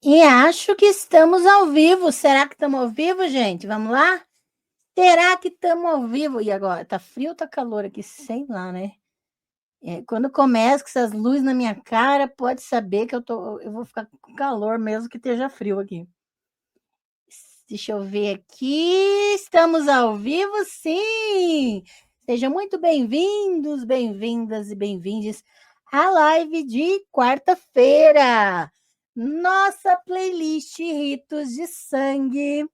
E acho que estamos ao vivo. Será que estamos ao vivo, gente? Vamos lá? Será que estamos ao vivo? E agora? Tá frio ou tá calor aqui? Sei lá, né? Quando começa com essas luzes na minha cara, pode saber que eu vou ficar com calor mesmo que esteja frio aqui. Deixa eu ver aqui. Estamos ao vivo, sim! Sejam muito bem-vindos, bem-vindas e bem-vindes à live de quarta-feira. Nossa playlist Ritos de Sangue,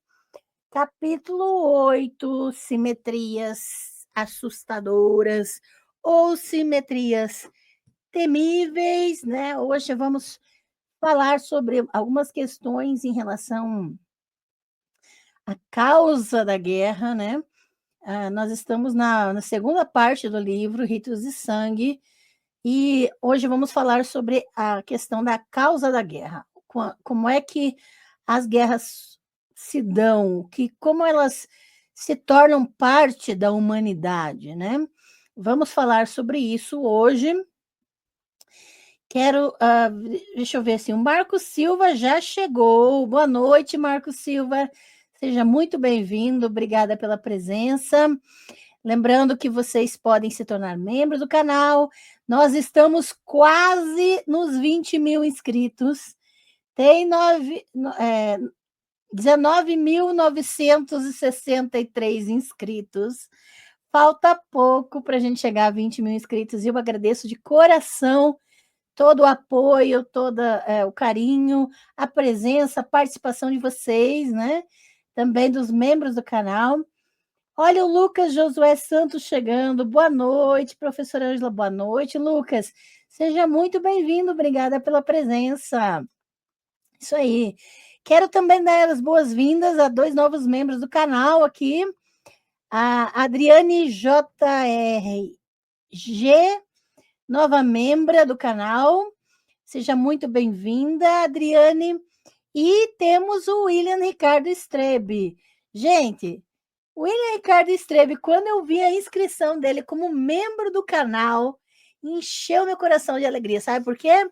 capítulo 8, simetrias assustadoras ou simetrias temíveis, né? Hoje vamos falar sobre algumas questões em relação à causa da guerra, né? Nós estamos na segunda parte do livro, Ritos de Sangue, e hoje vamos falar sobre a questão da causa da guerra. Como é que as guerras se dão, como elas se tornam parte da humanidade, né? Vamos falar sobre isso hoje. Deixa eu ver assim, o Marco Silva já chegou. Boa noite, Marco Silva. Seja muito bem-vindo, obrigada pela presença. Lembrando que vocês podem se tornar membros do canal. Nós estamos quase nos 20 mil inscritos. Tem 19.963 inscritos. Falta pouco para a gente chegar a 20 mil inscritos. E eu agradeço de coração todo o apoio, todo o carinho, a presença, a participação de vocês, né? Também dos membros do canal. Olha o Lucas Josué Santos chegando. Boa noite, professora Ângela. Boa noite, Lucas. Seja muito bem-vindo. Obrigada pela presença. Isso aí. Quero também dar as boas-vindas a dois novos membros do canal aqui. A Adriane JRG, nova membra do canal. Seja muito bem-vinda, Adriane. E temos o William Ricardo Strebe. Gente, o William Ricardo Strebe, quando eu vi a inscrição dele como membro do canal, encheu meu coração de alegria. Sabe por quê?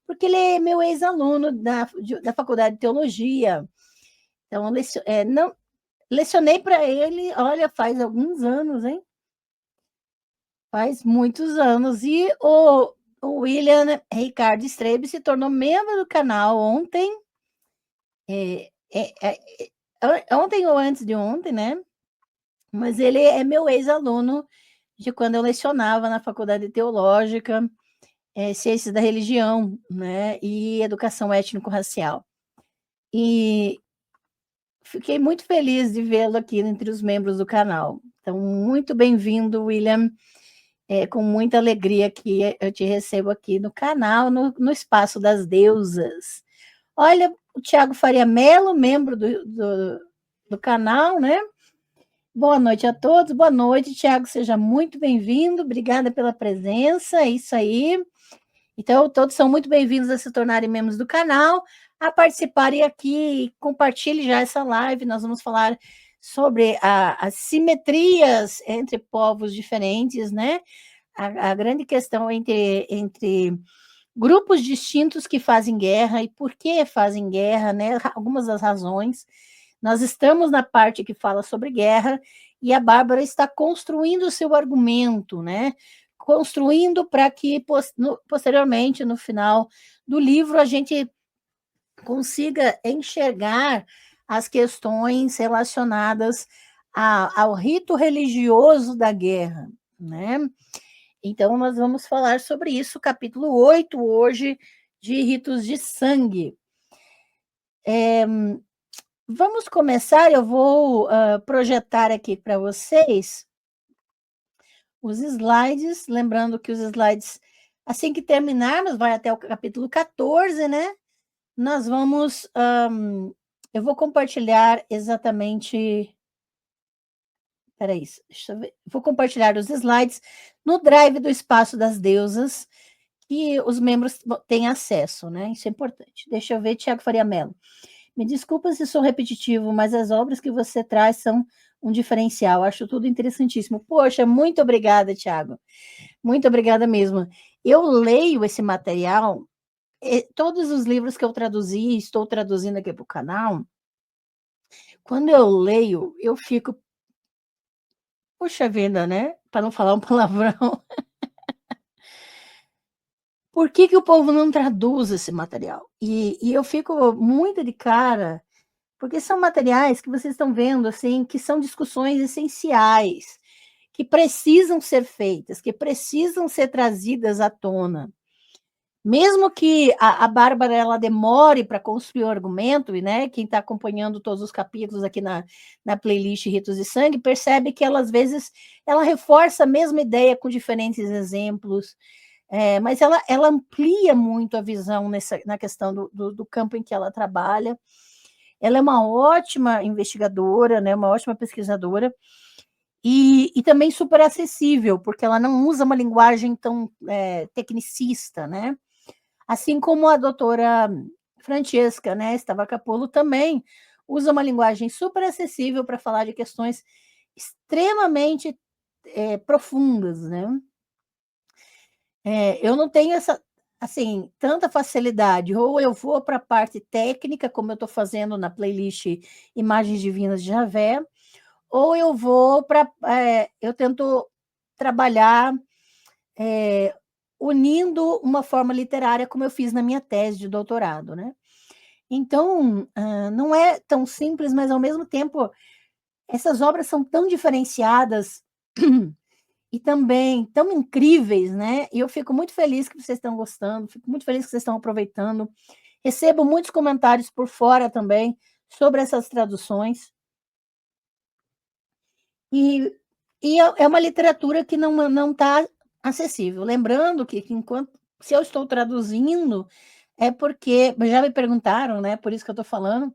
Porque ele é meu ex-aluno da Faculdade de Teologia. Então, lecionei para ele, olha, faz alguns anos, hein? Faz muitos anos. E o William Ricardo Strebe se tornou membro do canal ontem. Ontem ou antes de ontem, né? Mas ele é meu ex-aluno de quando eu lecionava na Faculdade Teológica, Ciências da Religião, né? E Educação Étnico-Racial. E fiquei muito feliz de vê-lo aqui entre os membros do canal. Então, muito bem-vindo, William. Com muita alegria que eu te recebo aqui no canal, no Espaço das Deusas. Olha, o Tiago Faria Mello, membro do canal, né? Boa noite a todos. Boa noite, Tiago. Seja muito bem-vindo. Obrigada pela presença. É isso aí. Então, todos são muito bem-vindos a se tornarem membros do canal, a participarem aqui. Compartilhe já essa live. Nós vamos falar sobre as simetrias entre povos diferentes, né? A grande questão entre grupos distintos que fazem guerra e por que fazem guerra, né? Algumas das razões. Nós estamos na parte que fala sobre guerra e a Bárbara está construindo o seu argumento, né? Construindo para que posteriormente, no final do livro, a gente consiga enxergar as questões relacionadas ao rito religioso da guerra, né? Então, nós vamos falar sobre isso, capítulo 8, hoje, de ritos de sangue. Vamos começar, eu vou projetar aqui para vocês os slides, lembrando que os slides, assim que terminarmos, vai até o capítulo 14, né? Nós vamos, eu vou compartilhar exatamente, peraí, deixa eu ver, vou compartilhar os slides no Drive do Espaço das Deusas, que os membros têm acesso, né? Isso é importante. Deixa eu ver, Tiago Faria Mello. Me desculpa se sou repetitivo, mas as obras que você traz são um diferencial. Acho tudo interessantíssimo. Poxa, muito obrigada, Tiago. Muito obrigada mesmo. Eu leio esse material todos os livros que eu traduzi e estou traduzindo aqui para o canal, quando eu leio, eu fico: "Puxa vida", né, para não falar um palavrão, por que que o povo não traduz esse material? E eu fico muito de cara, porque são materiais que vocês estão vendo, assim, que são discussões essenciais, que precisam ser feitas, que precisam ser trazidas à tona. Mesmo que a Bárbara ela demore para construir o argumento, e, né, quem está acompanhando todos os capítulos aqui na playlist Ritos de Sangue, percebe que ela, às vezes, ela reforça a mesma ideia com diferentes exemplos, mas ela amplia muito a visão na questão do campo em que ela trabalha. Ela é uma ótima investigadora, né, uma ótima pesquisadora, e também super acessível, porque ela não usa uma linguagem tão, tecnicista, né. Assim como a doutora Francesca, né, Stavacapolo, também usa uma linguagem super acessível para falar de questões extremamente, profundas, né. Eu não tenho essa, assim, tanta facilidade, ou eu vou para a parte técnica, como eu estou fazendo na playlist Imagens Divinas de Javé, ou eu vou para, eu tento trabalhar, unindo uma forma literária, como eu fiz na minha tese de doutorado, né. Então, não é tão simples, mas ao mesmo tempo, essas obras são tão diferenciadas e também tão incríveis, né, e eu fico muito feliz que vocês estão gostando, fico muito feliz que vocês estão aproveitando. Recebo muitos comentários por fora também sobre essas traduções, e é uma literatura que não está acessível. Lembrando que enquanto se eu estou traduzindo, é porque já me perguntaram, né, por isso que eu estou falando.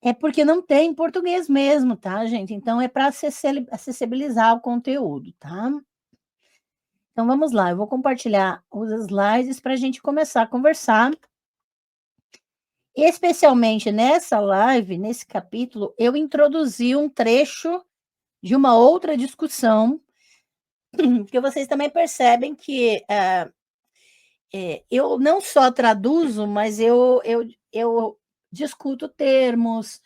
É porque não tem em português mesmo, tá, gente? Então é para acessibilizar o conteúdo, tá? Então vamos lá, eu vou compartilhar os slides para a gente começar a conversar. Especialmente nessa live, nesse capítulo, eu introduzi um trecho de uma outra discussão, porque vocês também percebem que, eu não só traduzo, mas eu discuto termos,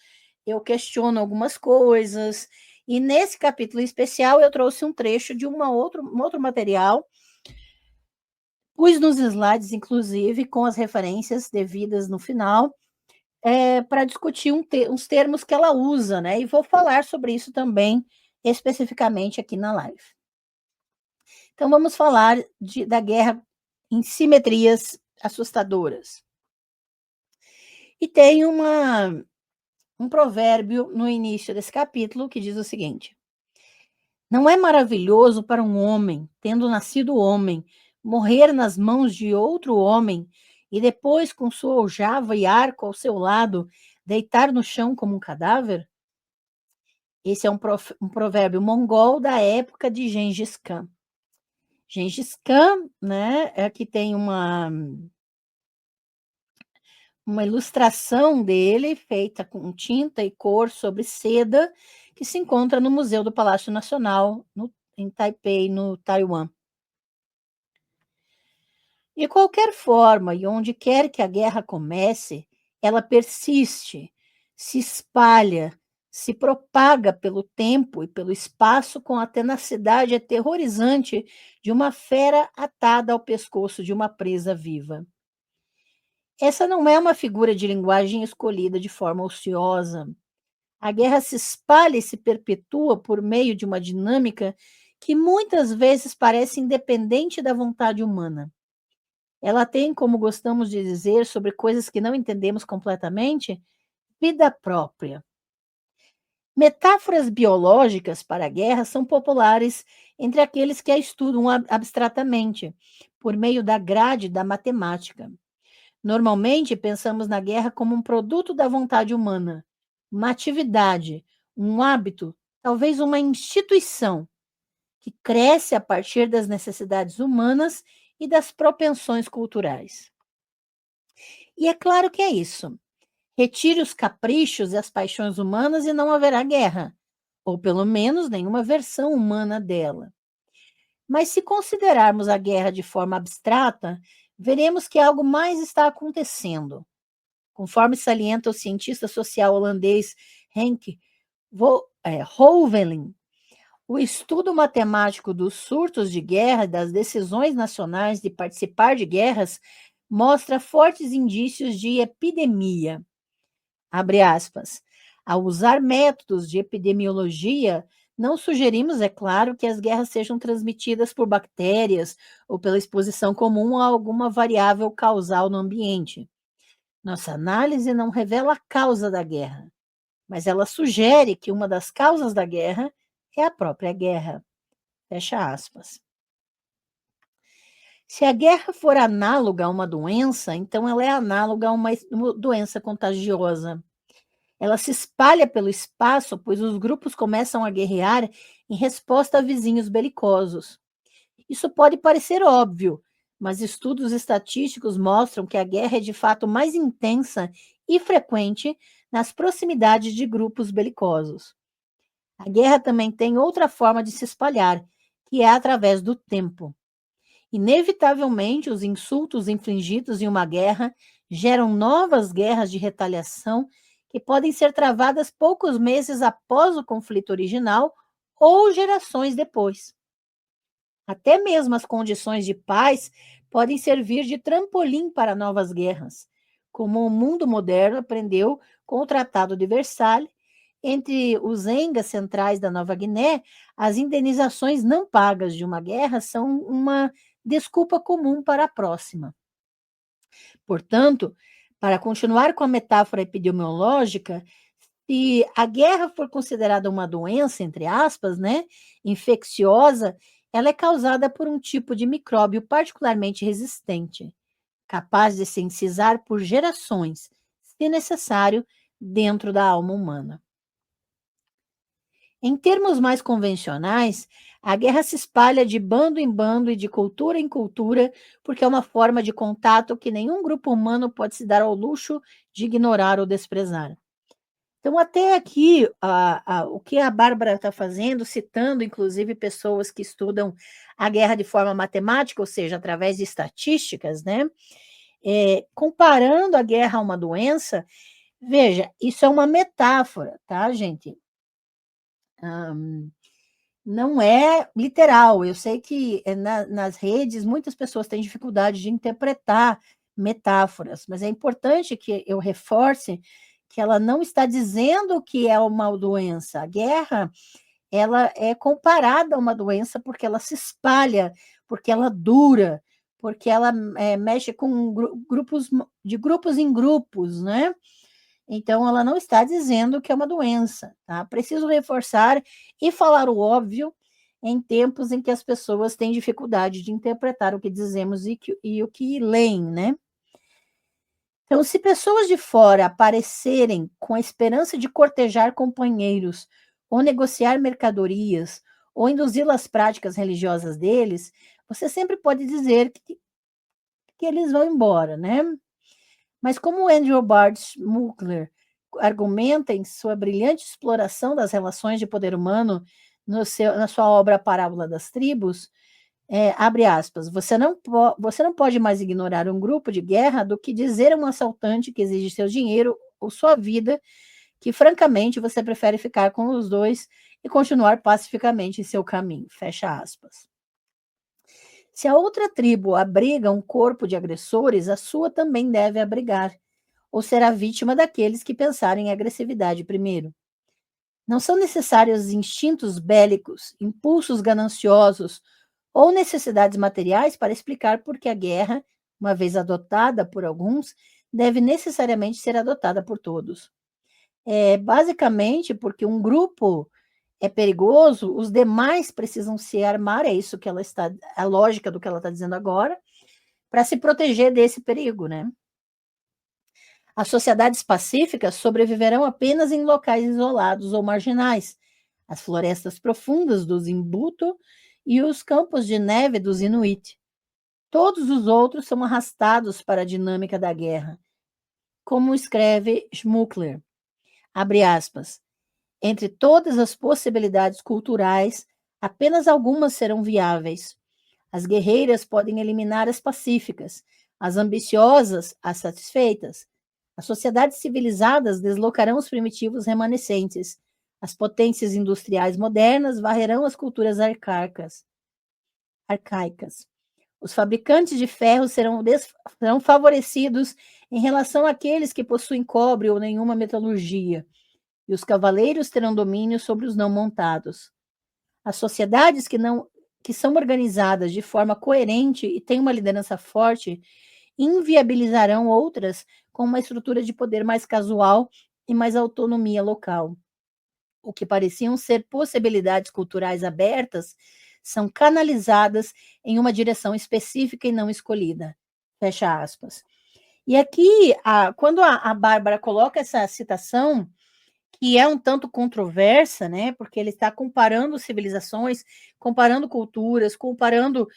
eu questiono algumas coisas, e nesse capítulo especial eu trouxe um trecho de um outro material, pus nos slides inclusive com as referências devidas no final, para discutir uns termos que ela usa, né, e vou falar sobre isso também especificamente aqui na live. Então vamos falar da guerra em simetrias assustadoras. E tem um provérbio no início desse capítulo que diz o seguinte: "Não é maravilhoso para um homem, tendo nascido homem, morrer nas mãos de outro homem e depois, com sua aljava e arco ao seu lado, deitar no chão como um cadáver?" Esse é um provérbio mongol da época de Gengis Khan. Gengis Khan, né, aqui tem uma ilustração dele feita com tinta e cor sobre seda, que se encontra no Museu do Palácio Nacional, em Taipei, no Taiwan. De qualquer forma, e onde quer que a guerra comece, ela persiste, se espalha, se propaga pelo tempo e pelo espaço com a tenacidade aterrorizante de uma fera atada ao pescoço de uma presa viva. Essa não é uma figura de linguagem escolhida de forma ociosa. A guerra se espalha e se perpetua por meio de uma dinâmica que muitas vezes parece independente da vontade humana. Ela tem, como gostamos de dizer sobre coisas que não entendemos completamente, vida própria. Metáforas biológicas para a guerra são populares entre aqueles que a estudam abstratamente, por meio da grade da matemática. Normalmente, pensamos na guerra como um produto da vontade humana, uma atividade, um hábito, talvez uma instituição, que cresce a partir das necessidades humanas e das propensões culturais. E é claro que é isso. Retire os caprichos e as paixões humanas e não haverá guerra, ou pelo menos nenhuma versão humana dela. Mas se considerarmos a guerra de forma abstrata, veremos que algo mais está acontecendo. Conforme salienta o cientista social holandês Henk Hoeveling, o estudo matemático dos surtos de guerra e das decisões nacionais de participar de guerras mostra fortes indícios de epidemia. Abre aspas. Ao usar métodos de epidemiologia, não sugerimos, é claro, que as guerras sejam transmitidas por bactérias ou pela exposição comum a alguma variável causal no ambiente. Nossa análise não revela a causa da guerra, mas ela sugere que uma das causas da guerra é a própria guerra. Fecha aspas. Se a guerra for análoga a uma doença, então ela é análoga a uma doença contagiosa. Ela se espalha pelo espaço, pois os grupos começam a guerrear em resposta a vizinhos belicosos. Isso pode parecer óbvio, mas estudos estatísticos mostram que a guerra é de fato mais intensa e frequente nas proximidades de grupos belicosos. A guerra também tem outra forma de se espalhar, que é através do tempo. Inevitavelmente, os insultos infligidos em uma guerra geram novas guerras de retaliação que podem ser travadas poucos meses após o conflito original ou gerações depois. Até mesmo as condições de paz podem servir de trampolim para novas guerras, como o mundo moderno aprendeu com o Tratado de Versalhes. Entre os Engas centrais da Nova Guiné, as indenizações não pagas de uma guerra são uma desculpa comum para a próxima. Portanto, para continuar com a metáfora epidemiológica, se a guerra for considerada uma doença, entre aspas, né, infecciosa, ela é causada por um tipo de micróbio particularmente resistente, capaz de se incisar por gerações, se necessário, dentro da alma humana. Em termos mais convencionais, a guerra se espalha de bando em bando e de cultura em cultura, porque é uma forma de contato que nenhum grupo humano pode se dar ao luxo de ignorar ou desprezar. Então, até aqui, o que a Bárbara está fazendo, citando inclusive pessoas que estudam a guerra de forma matemática, ou seja, através de estatísticas, né? Comparando a guerra a uma doença, veja, isso é uma metáfora, tá, gente? Não é literal. Eu sei que nas redes muitas pessoas têm dificuldade de interpretar metáforas, mas é importante que eu reforce que ela não está dizendo que é uma doença. A guerra, ela é comparada a uma doença porque ela se espalha, porque ela dura, porque ela mexe com grupos em grupos, né? Então, ela não está dizendo que é uma doença, tá? Preciso reforçar e falar o óbvio em tempos em que as pessoas têm dificuldade de interpretar o que dizemos e o que leem, né? Então, se pessoas de fora aparecerem com a esperança de cortejar companheiros, ou negociar mercadorias, ou induzir as práticas religiosas deles, você sempre pode dizer que eles vão embora, né? Mas como Andrew Bard Schmuckler argumenta em sua brilhante exploração das relações de poder humano na sua obra A Parábola das Tribos, abre aspas, você não pode mais ignorar um grupo de guerra do que dizer a um assaltante que exige seu dinheiro ou sua vida, que francamente você prefere ficar com os dois e continuar pacificamente em seu caminho, fecha aspas. Se a outra tribo abriga um corpo de agressores, a sua também deve abrigar, ou será vítima daqueles que pensarem em agressividade primeiro. Não são necessários instintos bélicos, impulsos gananciosos ou necessidades materiais para explicar por que a guerra, uma vez adotada por alguns, deve necessariamente ser adotada por todos. Basicamente porque um grupo é perigoso, os demais precisam se armar, é isso que ela está, a lógica do que ela está dizendo agora, para se proteger desse perigo, né? As sociedades pacíficas sobreviverão apenas em locais isolados ou marginais, as florestas profundas dos Imbuto e os campos de neve dos Inuit. Todos os outros são arrastados para a dinâmica da guerra. Como escreve Schmuckler, abre aspas, entre todas as possibilidades culturais, apenas algumas serão viáveis. As guerreiras podem eliminar as pacíficas, as ambiciosas, as satisfeitas. As sociedades civilizadas deslocarão os primitivos remanescentes. As potências industriais modernas varrerão as culturas arcaicas. Os fabricantes de ferro serão favorecidos em relação àqueles que possuem cobre ou nenhuma metalurgia, e os cavaleiros terão domínio sobre os não montados. As sociedades que são organizadas de forma coerente e têm uma liderança forte inviabilizarão outras com uma estrutura de poder mais casual e mais autonomia local. O que pareciam ser possibilidades culturais abertas são canalizadas em uma direção específica e não escolhida. Fecha aspas. E aqui, quando a Bárbara coloca essa citação, que é um tanto controversa, né? Porque ele está comparando civilizações, comparando culturas, comparando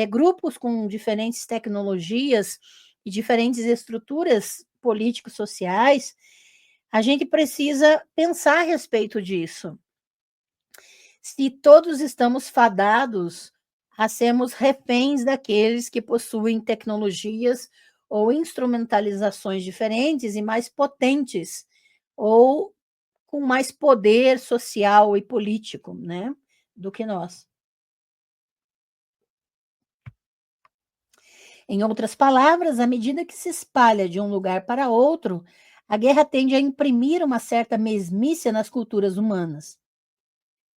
grupos com diferentes tecnologias e diferentes estruturas políticos sociais. A gente precisa pensar a respeito disso. Se todos estamos fadados a sermos reféns daqueles que possuem tecnologias ou instrumentalizações diferentes e mais potentes, ou com mais poder social e político, né, do que nós. Em outras palavras, à medida que se espalha de um lugar para outro, a guerra tende a imprimir uma certa mesmice nas culturas humanas.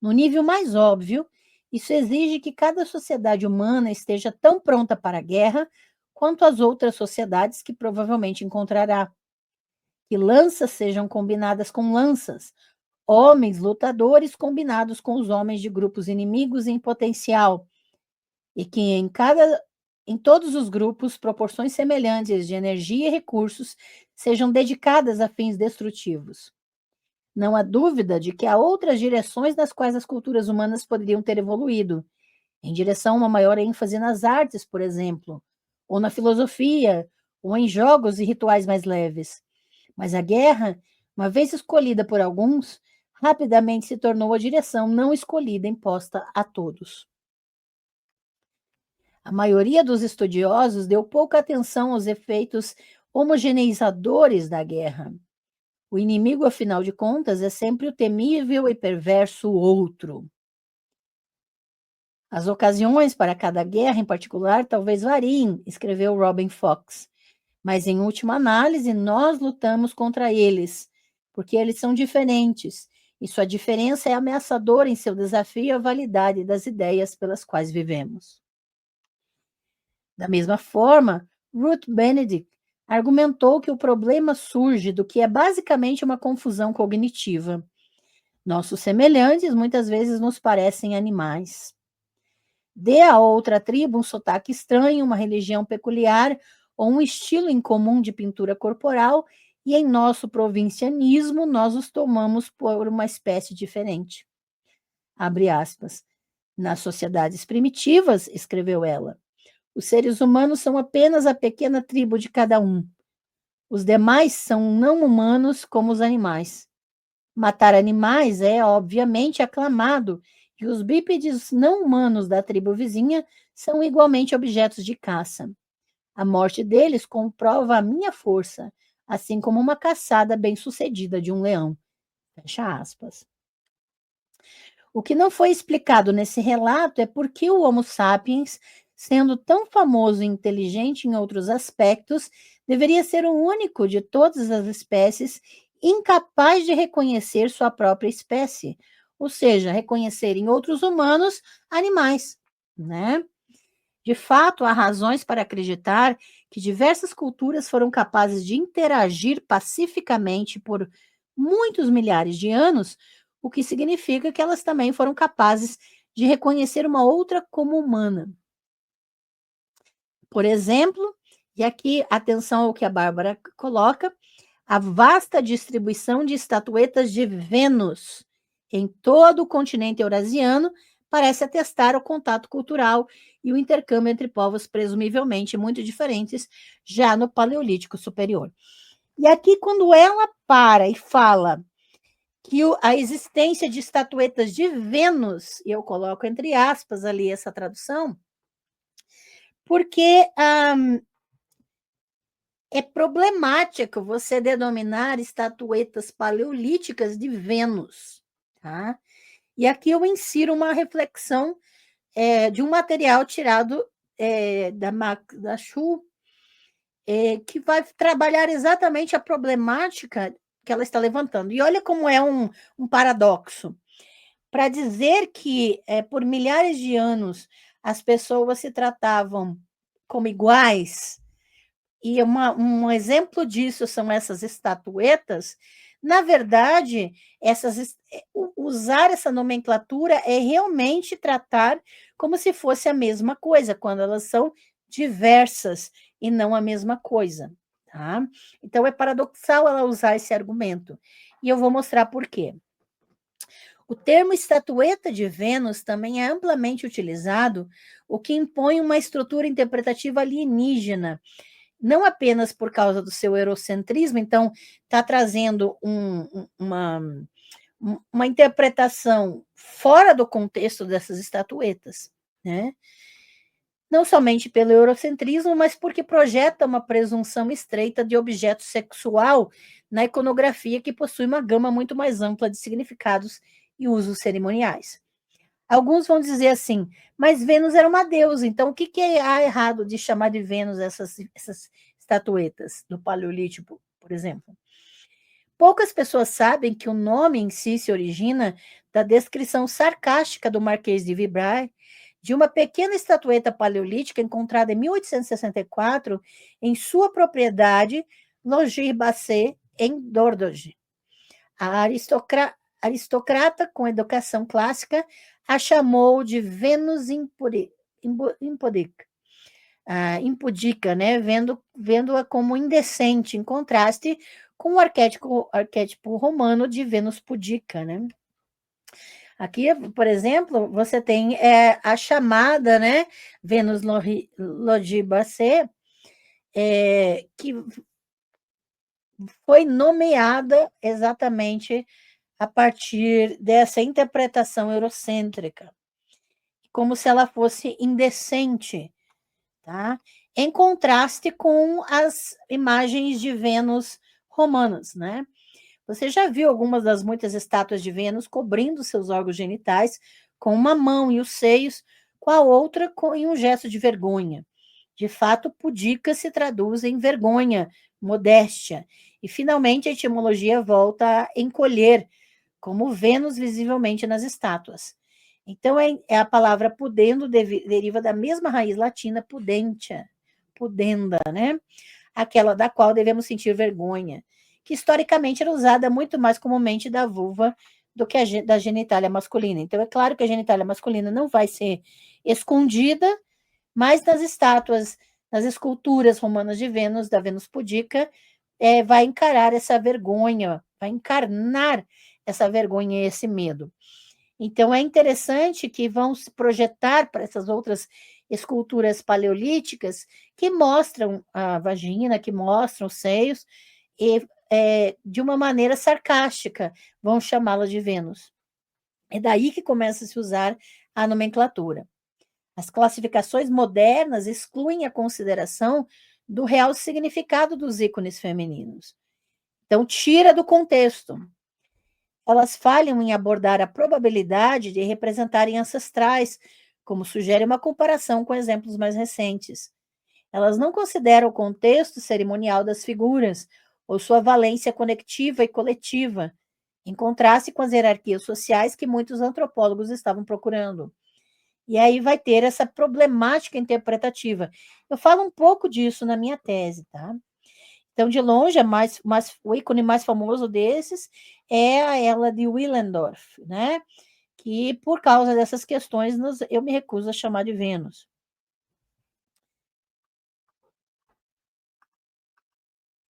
No nível mais óbvio, isso exige que cada sociedade humana esteja tão pronta para a guerra quanto as outras sociedades que provavelmente encontrará. Que lanças sejam combinadas com lanças, homens lutadores combinados com os homens de grupos inimigos em potencial, e que em todos os grupos, proporções semelhantes de energia e recursos sejam dedicadas a fins destrutivos. Não há dúvida de que há outras direções nas quais as culturas humanas poderiam ter evoluído, em direção a uma maior ênfase nas artes, por exemplo, ou na filosofia, ou em jogos e rituais mais leves. Mas a guerra, uma vez escolhida por alguns, rapidamente se tornou a direção não escolhida imposta a todos. A maioria dos estudiosos deu pouca atenção aos efeitos homogeneizadores da guerra. O inimigo, afinal de contas, é sempre o temível e perverso outro. As ocasiões para cada guerra em particular talvez variem, escreveu Robin Fox, mas em última análise nós lutamos contra eles, porque eles são diferentes, e sua diferença é ameaçadora em seu desafio à validade das ideias pelas quais vivemos. Da mesma forma, Ruth Benedict argumentou que o problema surge do que é basicamente uma confusão cognitiva. Nossos semelhantes muitas vezes nos parecem animais. Dê a outra tribo um sotaque estranho, uma religião peculiar ou um estilo incomum de pintura corporal, e em nosso provincianismo nós os tomamos por uma espécie diferente. Abre aspas. Nas sociedades primitivas, escreveu ela, os seres humanos são apenas a pequena tribo de cada um. Os demais são não humanos como os animais. Matar animais é, obviamente, aclamado, e os bípedes não humanos da tribo vizinha são igualmente objetos de caça. A morte deles comprova a minha força, assim como uma caçada bem-sucedida de um leão. Fecha aspas. O que não foi explicado nesse relato é por que o Homo sapiens, sendo tão famoso e inteligente em outros aspectos, deveria ser o único de todas as espécies incapaz de reconhecer sua própria espécie, ou seja, reconhecer em outros humanos animais, né? De fato, há razões para acreditar que diversas culturas foram capazes de interagir pacificamente por muitos milhares de anos, o que significa que elas também foram capazes de reconhecer uma outra como humana. Por exemplo, e aqui atenção ao que a Bárbara coloca, a vasta distribuição de estatuetas de Vênus em todo o continente eurasiano parece atestar o contato cultural e o intercâmbio entre povos presumivelmente muito diferentes já no Paleolítico Superior. E aqui, quando ela para e fala que a existência de estatuetas de Vênus, e eu coloco entre aspas ali essa tradução, porque É problemático você denominar estatuetas paleolíticas de Vênus, tá? E aqui eu insiro uma reflexão de um material tirado da Chu, que vai trabalhar exatamente a problemática que ela está levantando. E olha como é um paradoxo. Para dizer que por milhares de anos as pessoas se tratavam como iguais, e um exemplo disso são essas estatuetas, na verdade, usar essa nomenclatura é realmente tratar como se fosse a mesma coisa, quando elas são diversas e não a mesma coisa. Tá? Então, é paradoxal ela usar esse argumento. E eu vou mostrar por quê. O termo estatueta de Vênus também é amplamente utilizado, o que impõe uma estrutura interpretativa alienígena, não apenas por causa do seu eurocentrismo, então está trazendo uma interpretação fora do contexto dessas estatuetas, né? Não somente pelo eurocentrismo, mas porque projeta uma presunção estreita de objeto sexual na iconografia que possui uma gama muito mais ampla de significados e usos cerimoniais. Alguns vão dizer assim, mas Vênus era uma deusa, então o que há errado de chamar de Vênus essas estatuetas do Paleolítico, por exemplo? Poucas pessoas sabem que o nome em si se origina da descrição sarcástica do Marquês de Vibray de uma pequena estatueta paleolítica encontrada em 1864 em sua propriedade, Longir-Bassé, em Dordogne. A aristocrata com educação clássica a chamou de Vênus impudica, né? Vendo-a como indecente, em contraste com o arquétipo romano de Vênus pudica, né? Aqui, por exemplo, você tem a chamada, né, Vênus Logibacê, que foi nomeada exatamente a partir dessa interpretação eurocêntrica, como se ela fosse indecente, tá? Em contraste com as imagens de Vênus romanas, né? Você já viu algumas das muitas estátuas de Vênus cobrindo seus órgãos genitais com uma mão e os seios, com a outra em um gesto de vergonha. De fato, pudica se traduz em vergonha, modéstia. E, finalmente, a etimologia volta a encolher, como Vênus visivelmente nas estátuas. Então, a palavra pudendo deriva da mesma raiz latina, pudentia, pudenda, né? Aquela da qual devemos sentir vergonha, que historicamente era usada muito mais comumente da vulva do que da genitália masculina. Então, é claro que a genitália masculina não vai ser escondida, mas nas estátuas, nas esculturas romanas de Vênus, da Vênus pudica, vai encarar essa vergonha, vai encarnar essa vergonha e esse medo. Então, é interessante que vão se projetar para essas outras esculturas paleolíticas que mostram a vagina, que mostram os seios, e de uma maneira sarcástica, vão chamá-la de Vênus. É daí que começa a se usar a nomenclatura. As classificações modernas excluem a consideração do real significado dos ícones femininos. Então, tira do contexto. Elas falham em abordar a probabilidade de representarem ancestrais, como sugere uma comparação com exemplos mais recentes. Elas não consideram o contexto cerimonial das figuras ou sua valência conectiva e coletiva, em contraste com as hierarquias sociais que muitos antropólogos estavam procurando. E aí vai ter essa problemática interpretativa. Eu falo um pouco disso na minha tese, tá? Então, de longe, o ícone mais famoso desses é a Ela de Willendorf, né? Que, por causa dessas questões, eu me recuso a chamar de Vênus.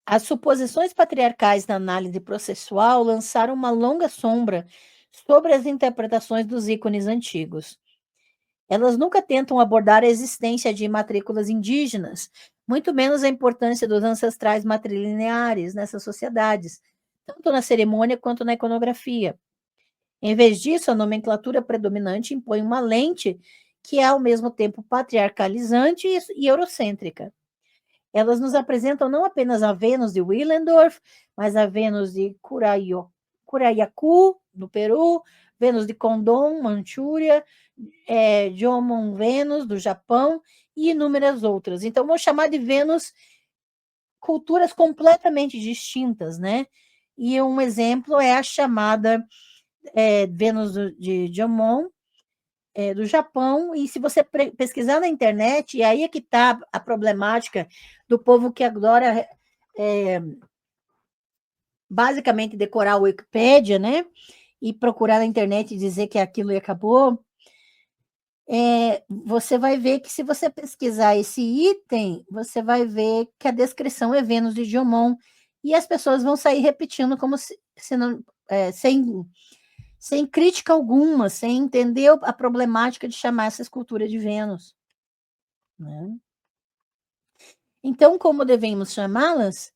As suposições patriarcais na análise processual lançaram uma longa sombra sobre as interpretações dos ícones antigos. Elas nunca tentam abordar a existência de matrículas indígenas, muito menos a importância dos ancestrais matrilineares nessas sociedades, tanto na cerimônia quanto na iconografia. Em vez disso, a nomenclatura predominante impõe uma lente que é, ao mesmo tempo, patriarcalizante e eurocêntrica. Elas nos apresentam não apenas a Vênus de Willendorf, mas a Vênus de Curayacu, no Peru, Vênus de Condom, Manchúria, Jomon Vênus, do Japão, e inúmeras outras. Então, vou chamar de Vênus culturas completamente distintas, né? E um exemplo é a chamada Vênus de Jomon, do Japão, e se você pesquisar na internet, e aí é que está a problemática do povo que adora basicamente decorar a Wikipédia, né? E procurar na internet e dizer que aquilo acabou. Você vai ver que se você pesquisar esse item, você vai ver que a descrição é Vênus de Jomon, e as pessoas vão sair repetindo como se não, sem crítica alguma, sem entender a problemática de chamar essa escultura de Vênus, né? Então, como devemos chamá-las?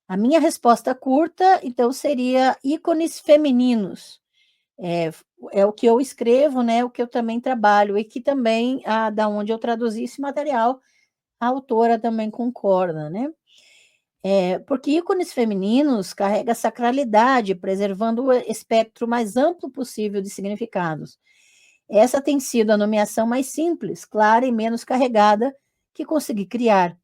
A minha resposta curta, então, seria ícones femininos. É o que eu escrevo, né? O que eu também trabalho, e que também, da onde eu traduzi esse material, a autora também concorda, né? Porque ícones femininos carrega sacralidade, preservando o espectro mais amplo possível de significados. Essa tem sido a nomeação mais simples, clara e menos carregada que consegui criar.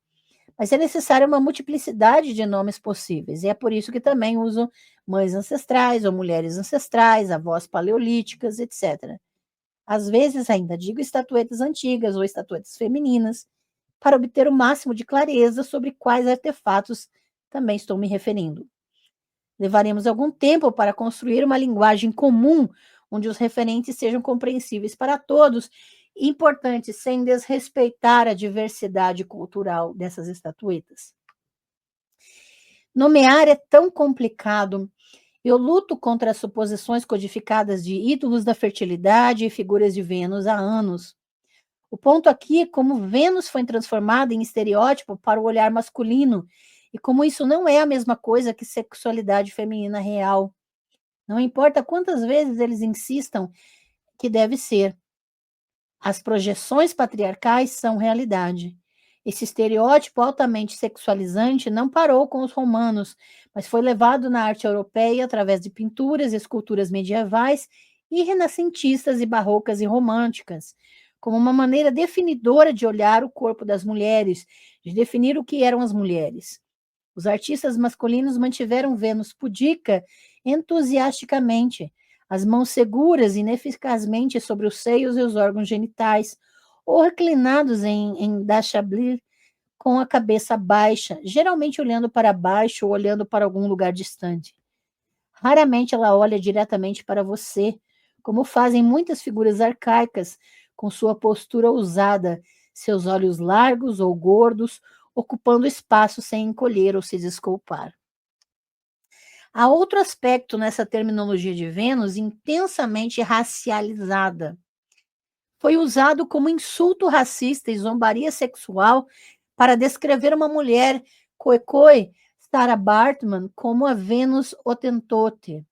Mas é necessária uma multiplicidade de nomes possíveis, e é por isso que também uso mães ancestrais ou mulheres ancestrais, avós paleolíticas, etc. Às vezes ainda digo estatuetas antigas ou estatuetas femininas, para obter o máximo de clareza sobre quais artefatos também estou me referindo. Levaremos algum tempo para construir uma linguagem comum, onde os referentes sejam compreensíveis para todos, importante, sem desrespeitar a diversidade cultural dessas estatuetas. Nomear é tão complicado. Eu luto contra as suposições codificadas de ídolos da fertilidade e figuras de Vênus há anos. O ponto aqui é como Vênus foi transformada em estereótipo para o olhar masculino, e como isso não é a mesma coisa que sexualidade feminina real. Não importa quantas vezes eles insistam que deve ser. As projeções patriarcais são realidade. Esse estereótipo altamente sexualizante não parou com os romanos, mas foi levado na arte europeia através de pinturas e esculturas medievais e renascentistas e barrocas e românticas, como uma maneira definidora de olhar o corpo das mulheres, de definir o que eram as mulheres. Os artistas masculinos mantiveram Vênus pudica entusiasticamente, as mãos seguras ineficazmente sobre os seios e os órgãos genitais, ou reclinados em Dashablir com a cabeça baixa, geralmente olhando para baixo ou olhando para algum lugar distante. Raramente ela olha diretamente para você, como fazem muitas figuras arcaicas, com sua postura ousada, seus olhos largos ou gordos, ocupando espaço sem encolher ou se desculpar. Há outro aspecto nessa terminologia de Vênus intensamente racializada. Foi usado como insulto racista e zombaria sexual para descrever uma mulher, Khoekhoe Sarah Bartman, como a Vênus Hottentote,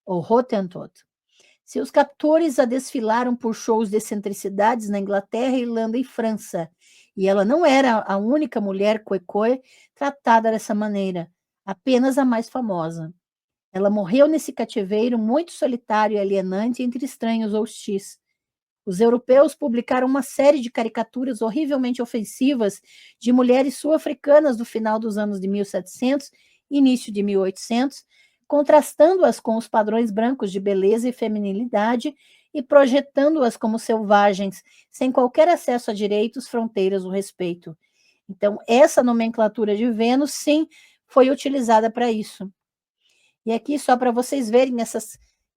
ou Hottentot. Seus captores a desfilaram por shows de excentricidades na Inglaterra, Irlanda e França, e ela não era a única mulher Khoekhoe tratada dessa maneira, apenas a mais famosa. Ela morreu nesse cativeiro muito solitário e alienante entre estranhos hostis. Os europeus publicaram uma série de caricaturas horrivelmente ofensivas de mulheres sul-africanas do final dos anos de 1700 e início de 1800, contrastando-as com os padrões brancos de beleza e feminilidade e projetando-as como selvagens, sem qualquer acesso a direitos, fronteiras ou respeito. Então, essa nomenclatura de Vênus, sim, foi utilizada para isso. E aqui, só para vocês verem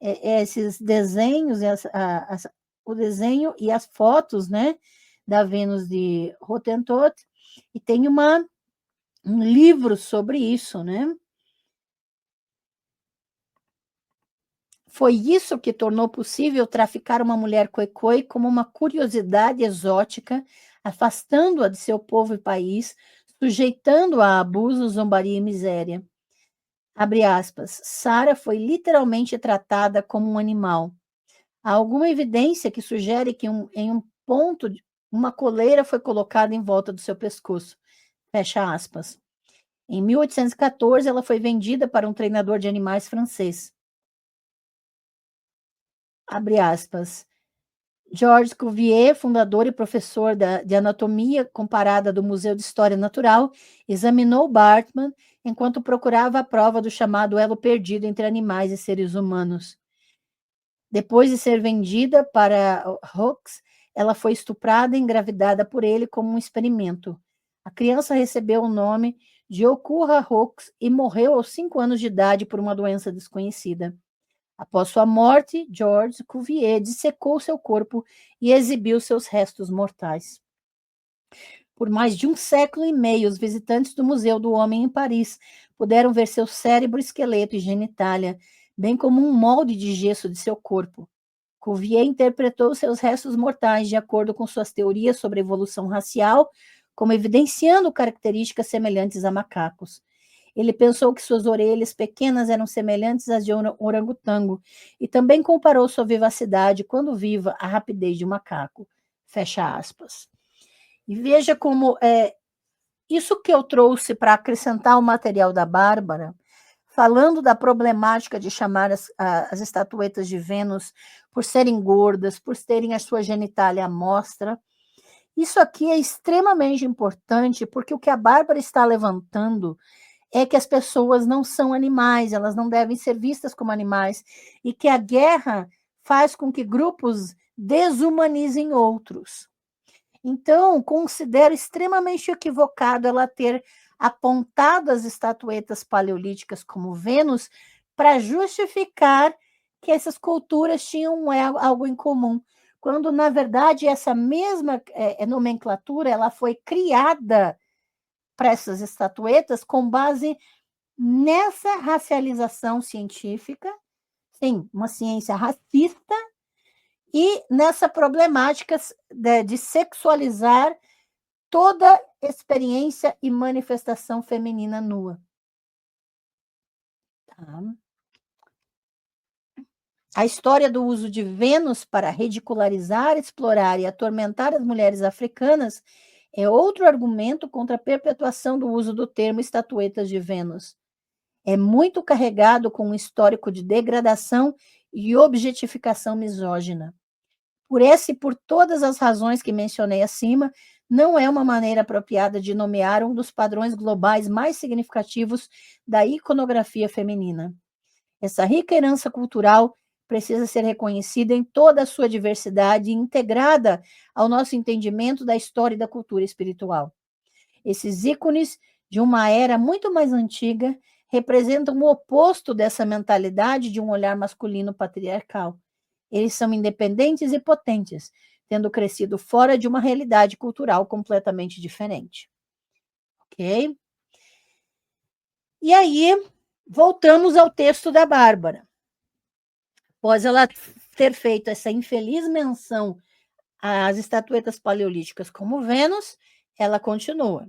esses desenhos, o desenho e as fotos, né, da Vênus de Hottentot, e tem um livro sobre isso, né? Foi isso que tornou possível traficar uma mulher Khoekhoe como uma curiosidade exótica, afastando-a de seu povo e país, sujeitando-a a abusos, zombaria e miséria. Abre aspas. Sarah foi literalmente tratada como um animal. Há alguma evidência que sugere que em um ponto, uma coleira foi colocada em volta do seu pescoço. Fecha aspas. Em 1814, ela foi vendida para um treinador de animais francês. Abre aspas. Georges Cuvier, fundador e professor de anatomia comparada do Museu de História Natural, examinou Bartman enquanto procurava a prova do chamado elo perdido entre animais e seres humanos. Depois de ser vendida para Hooks, ela foi estuprada e engravidada por ele como um experimento. A criança recebeu o nome de Okura Hooks e morreu aos 5 anos de idade por uma doença desconhecida. Após sua morte, Georges Cuvier dissecou seu corpo e exibiu seus restos mortais. Por mais de um século e meio, os visitantes do Museu do Homem em Paris puderam ver seu cérebro, esqueleto e genitália, bem como um molde de gesso de seu corpo. Cuvier interpretou seus restos mortais de acordo com suas teorias sobre evolução racial, como evidenciando características semelhantes a macacos. Ele pensou que suas orelhas pequenas eram semelhantes às de orangotango e também comparou sua vivacidade, quando viva, à rapidez de um macaco. Fecha aspas. E veja como isso que eu trouxe para acrescentar o material da Bárbara, falando da problemática de chamar as estatuetas de Vênus por serem gordas, por terem a sua genitália à mostra. Isso aqui é extremamente importante, porque o que a Bárbara está levantando é que as pessoas não são animais, elas não devem ser vistas como animais, e que a guerra faz com que grupos desumanizem outros. Então, considero extremamente equivocado ela ter apontado as estatuetas paleolíticas como Vênus para justificar que essas culturas tinham algo em comum, quando, na verdade, essa mesma nomenclatura ela foi criada para essas estatuetas com base nessa racialização científica, sim, uma ciência racista, e nessa problemática de sexualizar toda experiência e manifestação feminina nua. Tá? A história do uso de Vênus para ridicularizar, explorar e atormentar as mulheres africanas é outro argumento contra a perpetuação do uso do termo estatuetas de Vênus. É muito carregado com um histórico de degradação e objetificação misógina. Por essa e por todas as razões que mencionei acima, não é uma maneira apropriada de nomear um dos padrões globais mais significativos da iconografia feminina. Essa rica herança cultural precisa ser reconhecida em toda a sua diversidade e integrada ao nosso entendimento da história e da cultura espiritual. Esses ícones de uma era muito mais antiga representam o oposto dessa mentalidade de um olhar masculino patriarcal. Eles são independentes e potentes, tendo crescido fora de uma realidade cultural completamente diferente. Ok? E aí, voltamos ao texto da Bárbara. Após ela ter feito essa infeliz menção às estatuetas paleolíticas como Vênus, ela continua.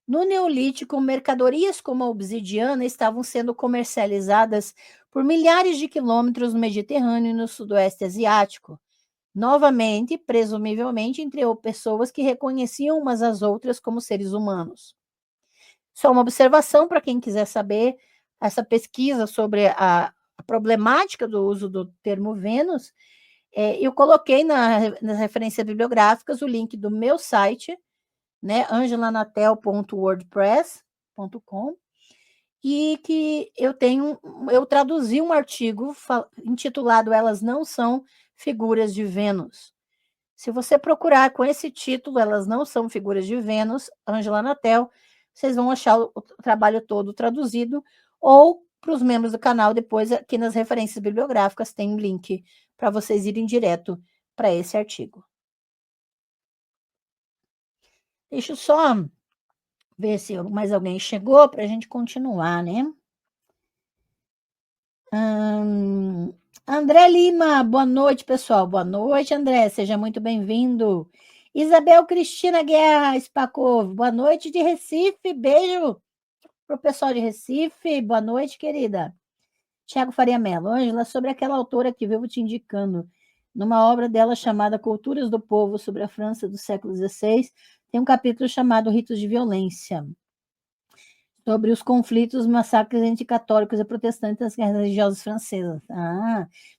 No Neolítico, mercadorias como a obsidiana estavam sendo comercializadas por milhares de quilômetros no Mediterrâneo e no Sudoeste Asiático. Novamente, presumivelmente, entre pessoas que reconheciam umas às outras como seres humanos. Só uma observação para quem quiser saber, essa pesquisa sobre a problemática do uso do termo Vênus, eu coloquei nas referências bibliográficas o link do meu site, né, angelanatel.wordpress.com, e que eu traduzi um artigo intitulado Elas Não São Figuras de Vênus. Se você procurar com esse título, Elas Não São Figuras de Vênus, Angela Natel, vocês vão achar o trabalho todo traduzido, ou para os membros do canal, depois aqui nas referências bibliográficas tem um link para vocês irem direto para esse artigo. Deixa eu só ver se mais alguém chegou para a gente continuar, né? André Lima, boa noite, pessoal. Boa noite, André, seja muito bem-vindo. Isabel Cristina Guerra Spacovo, boa noite de Recife, beijo para o pessoal de Recife, boa noite, querida. Tiago Faria Mello, Ângela, sobre aquela autora que vivo te indicando, Numa obra dela chamada Culturas do Povo sobre a França do século XVI, tem um capítulo chamado Ritos de Violência, sobre os conflitos, massacres entre católicos e protestantes nas guerras religiosas francesas.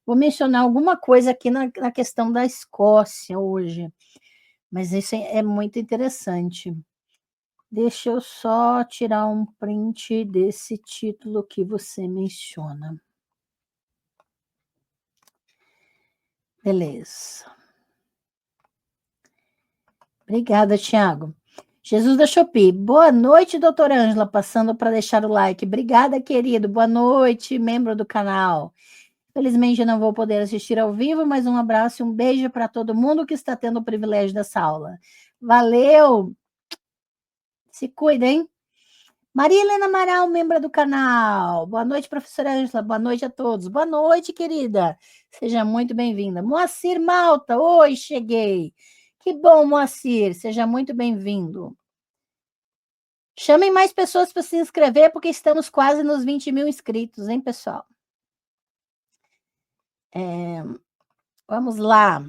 Vou mencionar alguma coisa aqui na questão da Escócia hoje, mas isso é muito interessante. Deixa eu só tirar um print desse título que você menciona. Beleza. Obrigada, Tiago. Jesus da Shopee. Boa noite, doutora Ângela, passando para deixar o like. Obrigada, querido. Boa noite, membro do canal. Felizmente não vou poder assistir ao vivo, mas um abraço e um beijo para todo mundo que está tendo o privilégio dessa aula. Valeu! Se cuidem. Maria Helena Amaral, membro do canal. Boa noite, professora Ângela. Boa noite a todos. Boa noite, querida. Seja muito bem-vinda. Moacir Malta. Oi, cheguei. Que bom, Moacir. Seja muito bem-vindo. Chamem mais pessoas para se inscrever, porque estamos quase nos 20 mil inscritos, hein, pessoal? Vamos lá.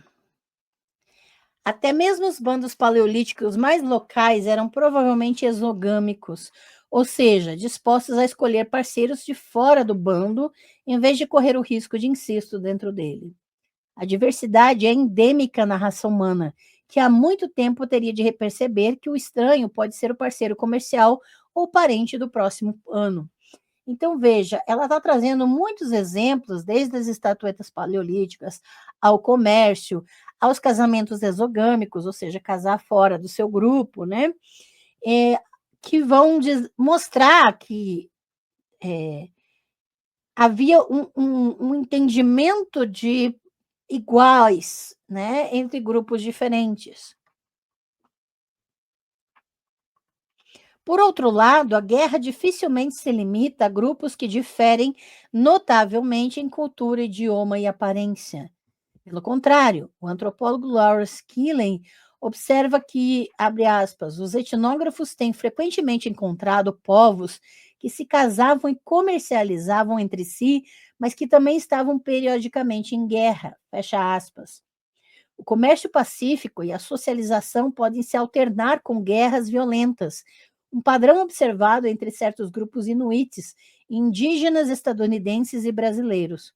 Até mesmo os bandos paleolíticos mais locais eram provavelmente exogâmicos, ou seja, dispostos a escolher parceiros de fora do bando, em vez de correr o risco de incesto dentro dele. A diversidade é endêmica na raça humana, que há muito tempo teria de perceber que o estranho pode ser o parceiro comercial ou parente do próximo ano. Então, veja, ela está trazendo muitos exemplos, desde as estatuetas paleolíticas ao comércio, aos casamentos exogâmicos, ou seja, casar fora do seu grupo, né? Que vão mostrar que havia um entendimento de iguais, né, entre grupos diferentes. Por outro lado, a guerra dificilmente se limita a grupos que diferem notavelmente em cultura, idioma e aparência. Pelo contrário, o antropólogo Lawrence Killen observa que, abre aspas, os etnógrafos têm frequentemente encontrado povos que se casavam e comercializavam entre si, mas que também estavam periodicamente em guerra, fecha aspas. O comércio pacífico e a socialização podem se alternar com guerras violentas, um padrão observado entre certos grupos inuites, indígenas estadunidenses e brasileiros.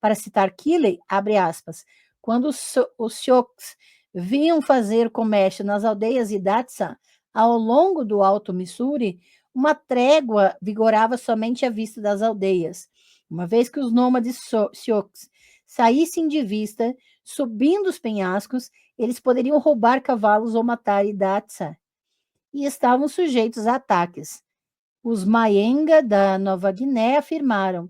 Para citar Kiley, abre aspas, quando os Sioux vinham fazer comércio nas aldeias Hidatsa, ao longo do Alto Missouri, uma trégua vigorava somente à vista das aldeias. Uma vez que os nômades Sioux saíssem de vista, subindo os penhascos, eles poderiam roubar cavalos ou matar Hidatsa, e estavam sujeitos a ataques. Os Mayenga da Nova Guiné afirmaram: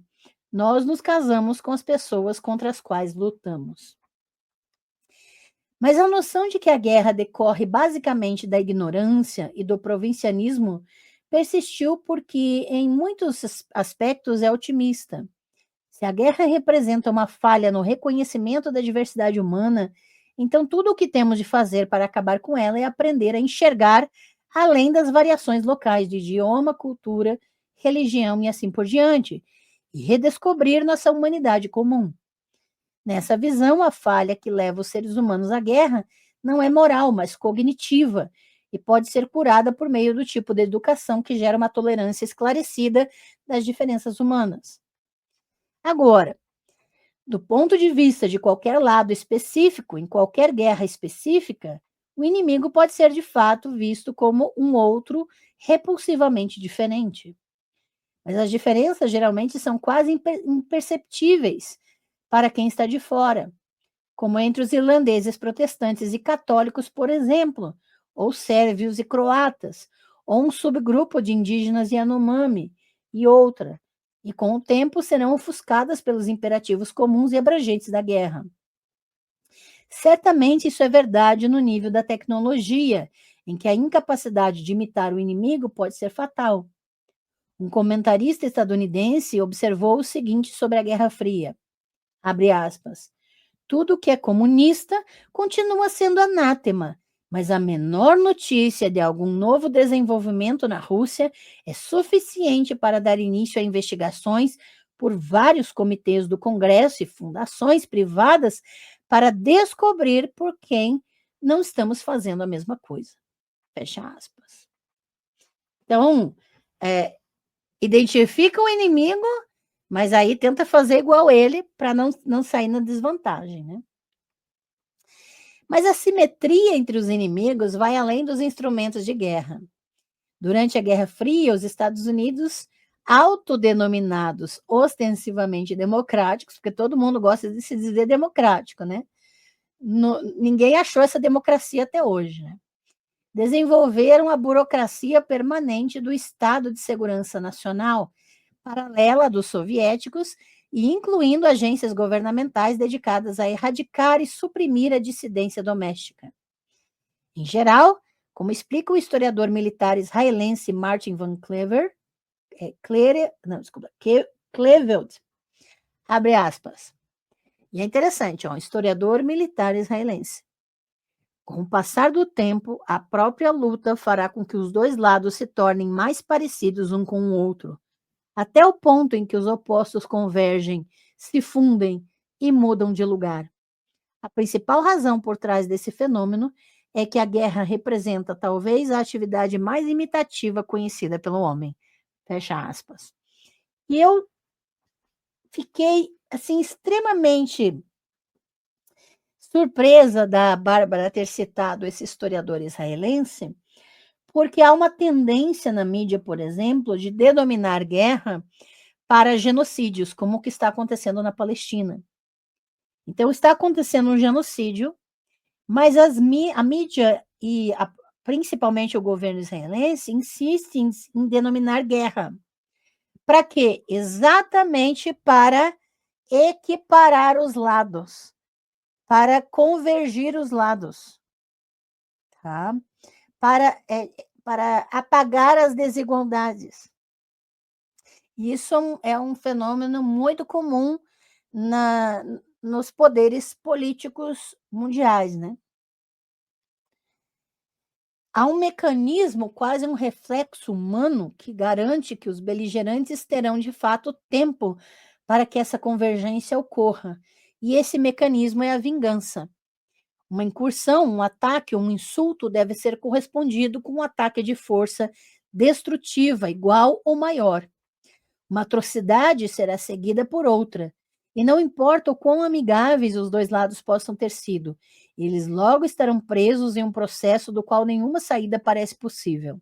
nós nos casamos com as pessoas contra as quais lutamos. Mas a noção de que a guerra decorre basicamente da ignorância e do provincianismo persistiu porque, em muitos aspectos, é otimista. Se a guerra representa uma falha no reconhecimento da diversidade humana, então tudo o que temos de fazer para acabar com ela é aprender a enxergar além das variações locais de idioma, cultura, religião e assim por diante, e redescobrir nossa humanidade comum. Nessa visão, a falha que leva os seres humanos à guerra não é moral, mas cognitiva, e pode ser curada por meio do tipo de educação que gera uma tolerância esclarecida das diferenças humanas. Agora, do ponto de vista de qualquer lado específico, em qualquer guerra específica, o inimigo pode ser de fato visto como um outro repulsivamente diferente. Mas as diferenças geralmente são quase imperceptíveis para quem está de fora, como entre os irlandeses protestantes e católicos, por exemplo, ou sérvios e croatas, ou um subgrupo de indígenas Yanomami e outra, e com o tempo serão ofuscadas pelos imperativos comuns e abrangentes da guerra. Certamente isso é verdade no nível da tecnologia, em que a incapacidade de imitar o inimigo pode ser fatal. Um comentarista estadunidense observou o seguinte sobre a Guerra Fria, abre aspas, tudo que é comunista continua sendo anátema, mas a menor notícia de algum novo desenvolvimento na Rússia é suficiente para dar início a investigações por vários comitês do Congresso e fundações privadas para descobrir por quem não estamos fazendo a mesma coisa. Fecha aspas. Então, identifica o inimigo, mas aí tenta fazer igual ele para não sair na desvantagem, né? Mas a simetria entre os inimigos vai além dos instrumentos de guerra. Durante a Guerra Fria, os Estados Unidos, autodenominados ostensivamente democráticos, porque todo mundo gosta de se dizer democrático, né? Ninguém achou essa democracia até hoje, né? Desenvolveram a burocracia permanente do Estado de Segurança Nacional, paralela dos soviéticos, e incluindo agências governamentais dedicadas a erradicar e suprimir a dissidência doméstica. Em geral, como explica o historiador militar israelense Martin Van Cleveld, abre aspas. E é interessante, historiador militar israelense. Com o passar do tempo, a própria luta fará com que os dois lados se tornem mais parecidos um com o outro, até o ponto em que os opostos convergem, se fundem e mudam de lugar. A principal razão por trás desse fenômeno é que a guerra representa talvez a atividade mais imitativa conhecida pelo homem. Fecha aspas. E eu fiquei, assim, extremamente surpresa da Bárbara ter citado esse historiador israelense, porque há uma tendência na mídia, por exemplo, de denominar guerra para genocídios, como o que está acontecendo na Palestina. Então, está acontecendo um genocídio, mas a mídia e principalmente o governo israelense insistem em denominar guerra. Para quê? Exatamente para equiparar os lados, para convergir os lados, tá? Para apagar as desigualdades. Isso é um fenômeno muito comum nos poderes políticos mundiais, né? Há um mecanismo, quase um reflexo humano, que garante que os beligerantes terão de fato tempo para que essa convergência ocorra. E esse mecanismo é a vingança. Uma incursão, um ataque, um insulto deve ser correspondido com um ataque de força destrutiva, igual ou maior. Uma atrocidade será seguida por outra. E não importa o quão amigáveis os dois lados possam ter sido, eles logo estarão presos em um processo do qual nenhuma saída parece possível.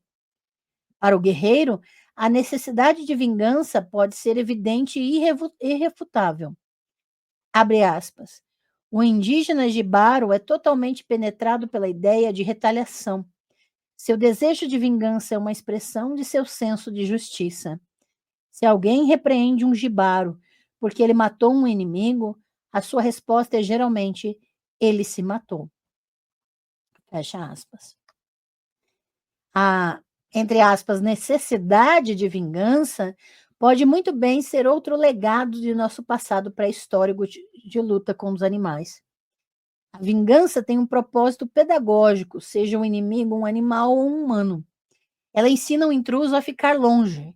Para o guerreiro, a necessidade de vingança pode ser evidente e irrefutável. Abre aspas. O indígena jibaro é totalmente penetrado pela ideia de retaliação. Seu desejo de vingança é uma expressão de seu senso de justiça. Se alguém repreende um jibaro porque ele matou um inimigo, a sua resposta é geralmente: ele se matou. Fecha aspas. A, entre aspas, necessidade de vingança pode muito bem ser outro legado de nosso passado pré-histórico de luta com os animais. A vingança tem um propósito pedagógico, seja o inimigo um animal ou um humano. Ela ensina o intruso a ficar longe.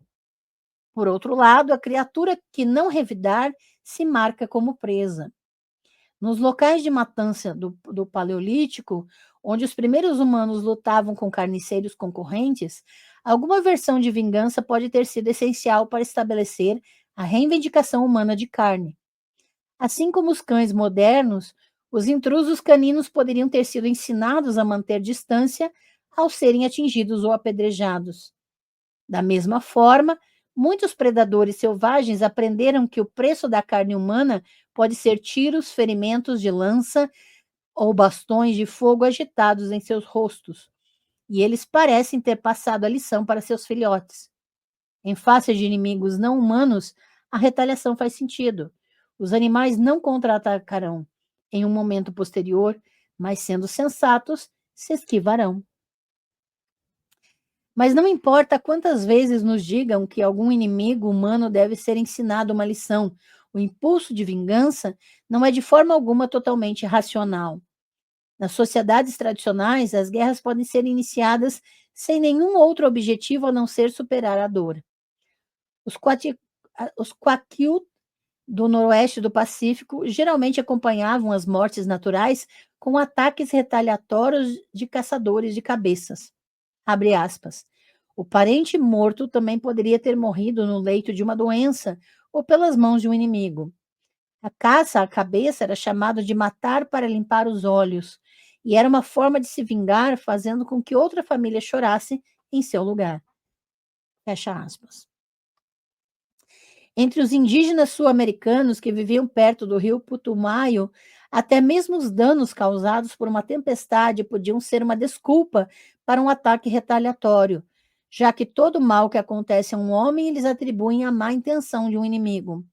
Por outro lado, a criatura que não revidar se marca como presa. Nos locais de matança do Paleolítico, onde os primeiros humanos lutavam com carniceiros concorrentes, alguma versão de vingança pode ter sido essencial para estabelecer a reivindicação humana de carne. Assim como os cães modernos, os intrusos caninos poderiam ter sido ensinados a manter distância ao serem atingidos ou apedrejados. Da mesma forma, muitos predadores selvagens aprenderam que o preço da carne humana pode ser tiros, ferimentos de lança ou bastões de fogo agitados em seus rostos, e eles parecem ter passado a lição para seus filhotes. Em face de inimigos não humanos, a retaliação faz sentido. Os animais não contra-atacarão em um momento posterior, mas sendo sensatos, se esquivarão. Mas não importa quantas vezes nos digam que algum inimigo humano deve ser ensinado uma lição, o impulso de vingança não é de forma alguma totalmente racional. Nas sociedades tradicionais, as guerras podem ser iniciadas sem nenhum outro objetivo a não ser superar a dor. Os Kwakiut do noroeste do Pacífico geralmente acompanhavam as mortes naturais com ataques retaliatórios de caçadores de cabeças. Abre aspas. O parente morto também poderia ter morrido no leito de uma doença ou pelas mãos de um inimigo. A caça à cabeça era chamado de matar para limpar os olhos, e era uma forma de se vingar, fazendo com que outra família chorasse em seu lugar. Fecha aspas. Entre os indígenas sul-americanos que viviam perto do rio Putumayo, até mesmo os danos causados por uma tempestade podiam ser uma desculpa para um ataque retaliatório, já que todo mal que acontece a um homem eles atribuem à má intenção de um inimigo.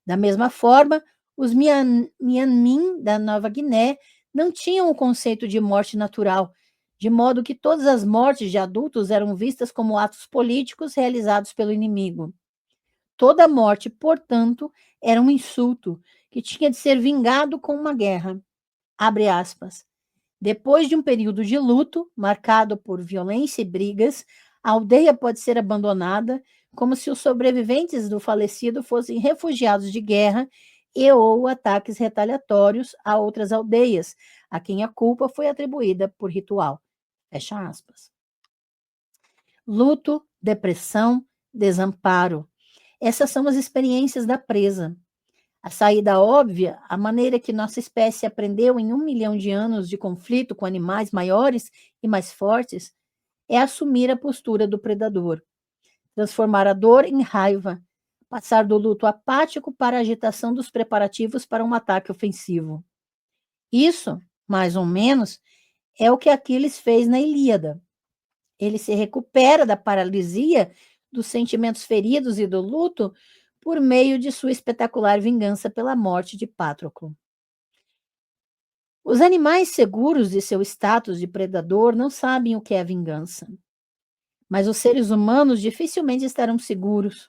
Da mesma forma, os Mianmin da Nova Guiné não tinham o conceito de morte natural, de modo que todas as mortes de adultos eram vistas como atos políticos realizados pelo inimigo. Toda morte, portanto, era um insulto que tinha de ser vingado com uma guerra. Abre aspas. Depois de um período de luto, marcado por violência e brigas, a aldeia pode ser abandonada, como se os sobreviventes do falecido fossem refugiados de guerra e ou ataques retaliatórios a outras aldeias, a quem a culpa foi atribuída por ritual. Fecha aspas. Luto, depressão, desamparo. Essas são as experiências da presa. A saída óbvia, a maneira que nossa espécie aprendeu em 1 milhão de anos de conflito com animais maiores e mais fortes, é assumir a postura do predador, transformar a dor em raiva, passar do luto apático para a agitação dos preparativos para um ataque ofensivo. Isso, mais ou menos, é o que Aquiles fez na Ilíada. Ele se recupera da paralisia dos sentimentos feridos e do luto por meio de sua espetacular vingança pela morte de Patroclo. Os animais seguros de seu status de predador não sabem o que é vingança. Mas os seres humanos dificilmente estarão seguros.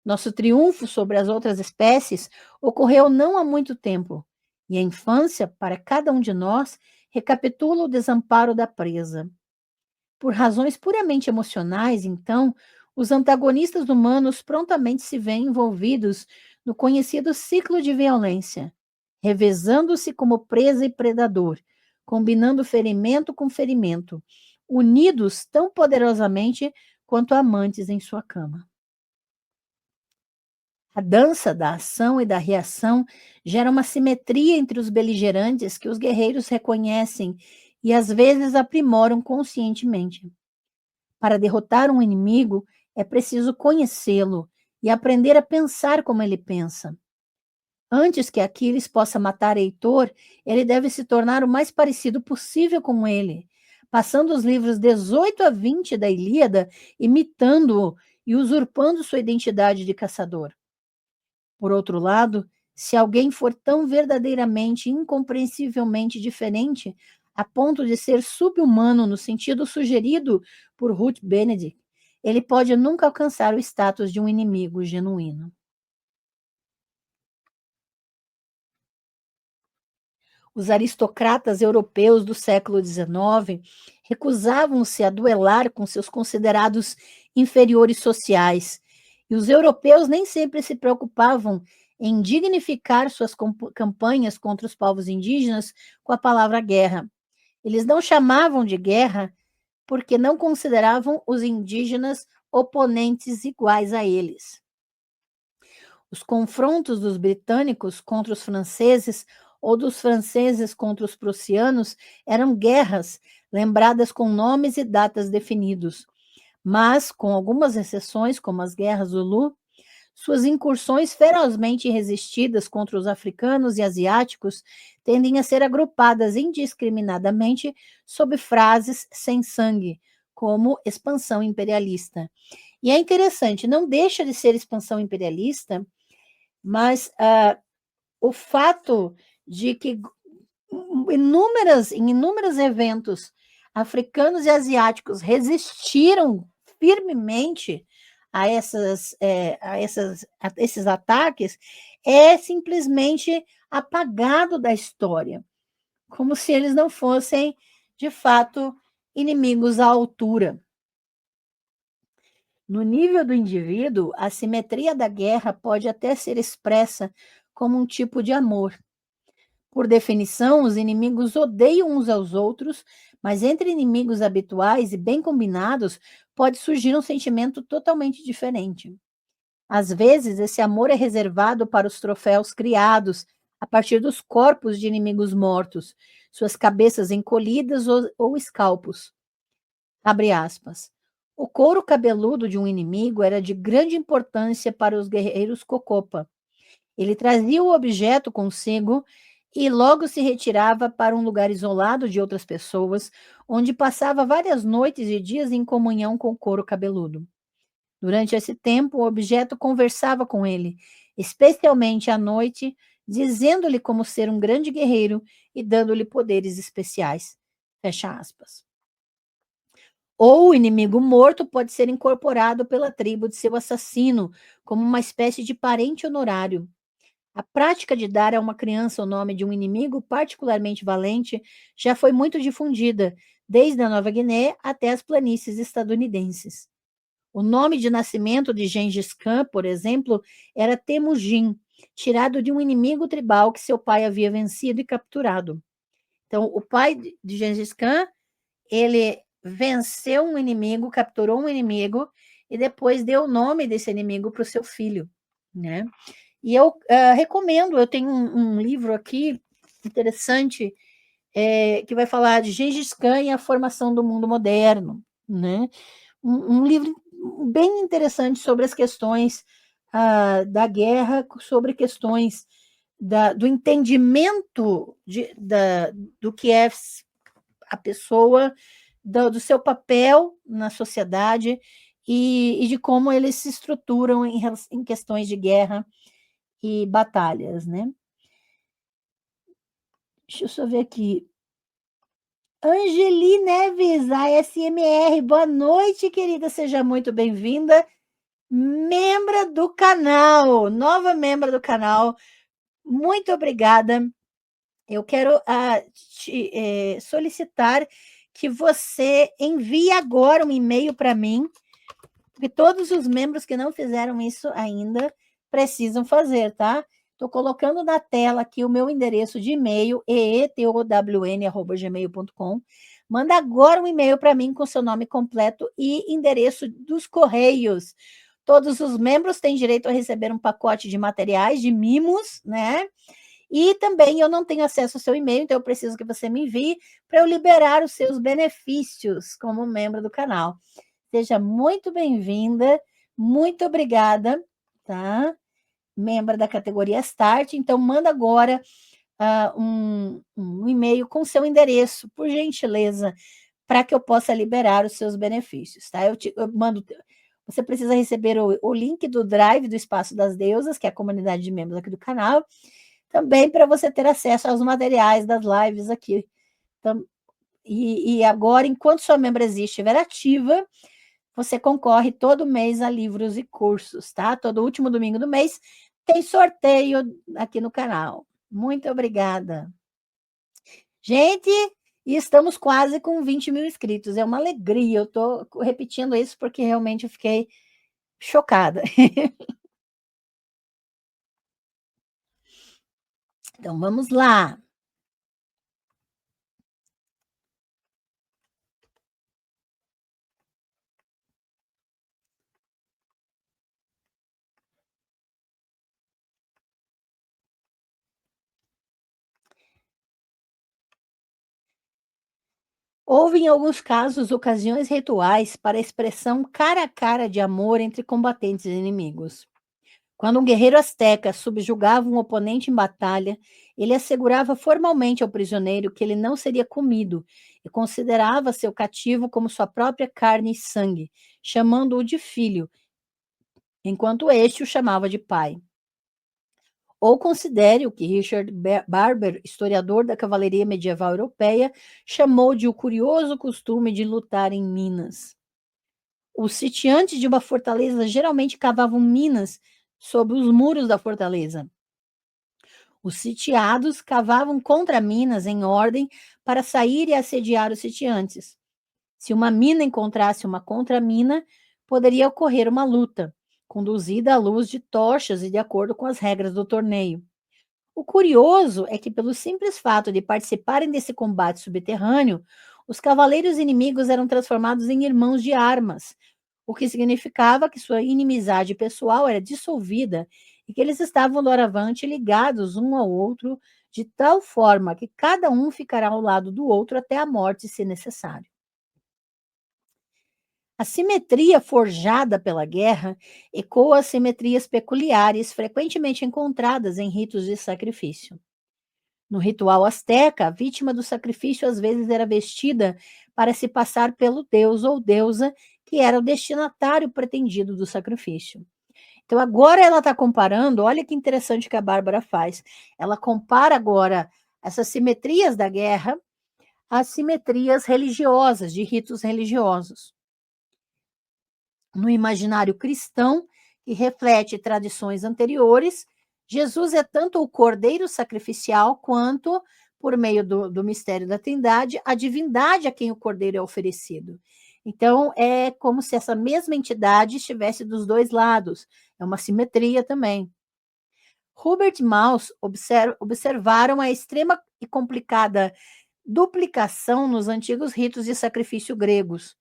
Nosso triunfo sobre as outras espécies ocorreu não há muito tempo, e a infância, para cada um de nós, recapitula o desamparo da presa. Por razões puramente emocionais, então, os antagonistas humanos prontamente se veem envolvidos no conhecido ciclo de violência, revezando-se como presa e predador, combinando ferimento com ferimento, unidos tão poderosamente quanto amantes em sua cama. A dança da ação e da reação gera uma simetria entre os beligerantes que os guerreiros reconhecem e às vezes aprimoram conscientemente. Para derrotar um inimigo, é preciso conhecê-lo e aprender a pensar como ele pensa. Antes que Aquiles possa matar Heitor, ele deve se tornar o mais parecido possível com ele, passando os livros 18 a 20 da Ilíada, imitando-o e usurpando sua identidade de caçador. Por outro lado, se alguém for tão verdadeiramente, incompreensivelmente diferente, a ponto de ser sub-humano no sentido sugerido por Ruth Benedict, ele pode nunca alcançar o status de um inimigo genuíno. Os aristocratas europeus do século XIX recusavam-se a duelar com seus considerados inferiores sociais, e os europeus nem sempre se preocupavam em dignificar suas campanhas contra os povos indígenas com a palavra guerra. Eles não chamavam de guerra porque não consideravam os indígenas oponentes iguais a eles. Os confrontos dos britânicos contra os franceses ou dos franceses contra os prussianos eram guerras lembradas com nomes e datas definidos, mas, com algumas exceções, como as guerras Zulu, suas incursões ferozmente resistidas contra os africanos e asiáticos tendem a ser agrupadas indiscriminadamente sob frases sem sangue, como expansão imperialista. E é interessante, não deixa de ser expansão imperialista, mas o fato de que em inúmeros eventos africanos e asiáticos resistiram firmemente a esses ataques é simplesmente apagado da história, como se eles não fossem, de fato, inimigos à altura. No nível do indivíduo, a simetria da guerra pode até ser expressa como um tipo de amor. Por definição, os inimigos odeiam uns aos outros, mas entre inimigos habituais e bem combinados, pode surgir um sentimento totalmente diferente. Às vezes, esse amor é reservado para os troféus criados a partir dos corpos de inimigos mortos, suas cabeças encolhidas ou escalpos. Abre aspas. O couro cabeludo de um inimigo era de grande importância para os guerreiros Cocopa. Ele trazia o objeto consigo e logo se retirava para um lugar isolado de outras pessoas, onde passava várias noites e dias em comunhão com o couro cabeludo. Durante esse tempo, o objeto conversava com ele, especialmente à noite, dizendo-lhe como ser um grande guerreiro e dando-lhe poderes especiais. Fecha aspas. Ou o inimigo morto pode ser incorporado pela tribo de seu assassino, como uma espécie de parente honorário. A prática de dar a uma criança o nome de um inimigo particularmente valente já foi muito difundida, desde a Nova Guiné até as planícies estadunidenses. O nome de nascimento de Gengis Khan, por exemplo, era Temujin, tirado de um inimigo tribal que seu pai havia vencido e capturado. Então, o pai de Gengis Khan, ele venceu um inimigo, capturou um inimigo e depois deu o nome desse inimigo para o seu filho, né? E eu recomendo, eu tenho um livro aqui interessante que vai falar de Gengis Khan e a formação do mundo moderno, né? Um livro bem interessante sobre as questões da guerra, sobre questões do entendimento do que é a pessoa, do seu papel na sociedade e de como eles se estruturam em questões de guerra e batalhas, né? Deixa eu só ver aqui. Angeli Neves, ASMR, boa noite, querida, seja muito bem-vinda. Membra do canal, nova membra do canal, muito obrigada. Eu quero solicitar que você envie agora um e-mail para mim, porque todos os membros que não fizeram isso ainda precisam fazer, tá? Estou colocando na tela aqui o meu endereço de e-mail, eetown@gmail.com. Manda agora um e-mail para mim com seu nome completo e endereço dos correios. Todos os membros têm direito a receber um pacote de materiais, de mimos, né? E também eu não tenho acesso ao seu e-mail, então eu preciso que você me envie para eu liberar os seus benefícios como membro do canal. Seja muito bem-vinda, muito obrigada, tá? Membro da categoria Start, então manda agora um e-mail com seu endereço, por gentileza, para que eu possa liberar os seus benefícios, tá? Eu mando. Você precisa receber o link do Drive do Espaço das Deusas, que é a comunidade de membros aqui do canal, também para você ter acesso aos materiais das lives aqui. Então, e agora, enquanto sua membresia estiver ativa, você concorre todo mês a livros e cursos, tá? Todo último domingo do mês tem sorteio aqui no canal. Muito obrigada. Gente, e estamos quase com 20 mil inscritos. É uma alegria. Eu estou repetindo isso porque realmente eu fiquei chocada. Então, vamos lá. Houve, em alguns casos, ocasiões rituais para a expressão cara a cara de amor entre combatentes inimigos. Quando um guerreiro asteca subjugava um oponente em batalha, ele assegurava formalmente ao prisioneiro que ele não seria comido e considerava seu cativo como sua própria carne e sangue, chamando-o de filho, enquanto este o chamava de pai. Ou considere o que Richard Barber, historiador da cavalaria medieval europeia, chamou de o curioso costume de lutar em minas. Os sitiantes de uma fortaleza geralmente cavavam minas sob os muros da fortaleza. Os sitiados cavavam contraminas em ordem para sair e assediar os sitiantes. Se uma mina encontrasse uma contramina, poderia ocorrer uma luta, conduzida à luz de tochas e de acordo com as regras do torneio. O curioso é que, pelo simples fato de participarem desse combate subterrâneo, os cavaleiros inimigos eram transformados em irmãos de armas, o que significava que sua inimizade pessoal era dissolvida e que eles estavam doravante ligados um ao outro de tal forma que cada um ficará ao lado do outro até a morte, se necessário. A simetria forjada pela guerra ecoa simetrias peculiares frequentemente encontradas em ritos de sacrifício. No ritual asteca, a vítima do sacrifício às vezes era vestida para se passar pelo deus ou deusa que era o destinatário pretendido do sacrifício. Então, agora ela está comparando, olha que interessante que a Bárbara faz. Ela compara agora essas simetrias da guerra às simetrias religiosas, de ritos religiosos. No imaginário cristão, que reflete tradições anteriores, Jesus é tanto o cordeiro sacrificial quanto, por meio do mistério da Trindade, a divindade a quem o cordeiro é oferecido. Então, é como se essa mesma entidade estivesse dos dois lados. É uma simetria também. Hubert e Maus observaram a extrema e complicada duplicação nos antigos ritos de sacrifício gregos.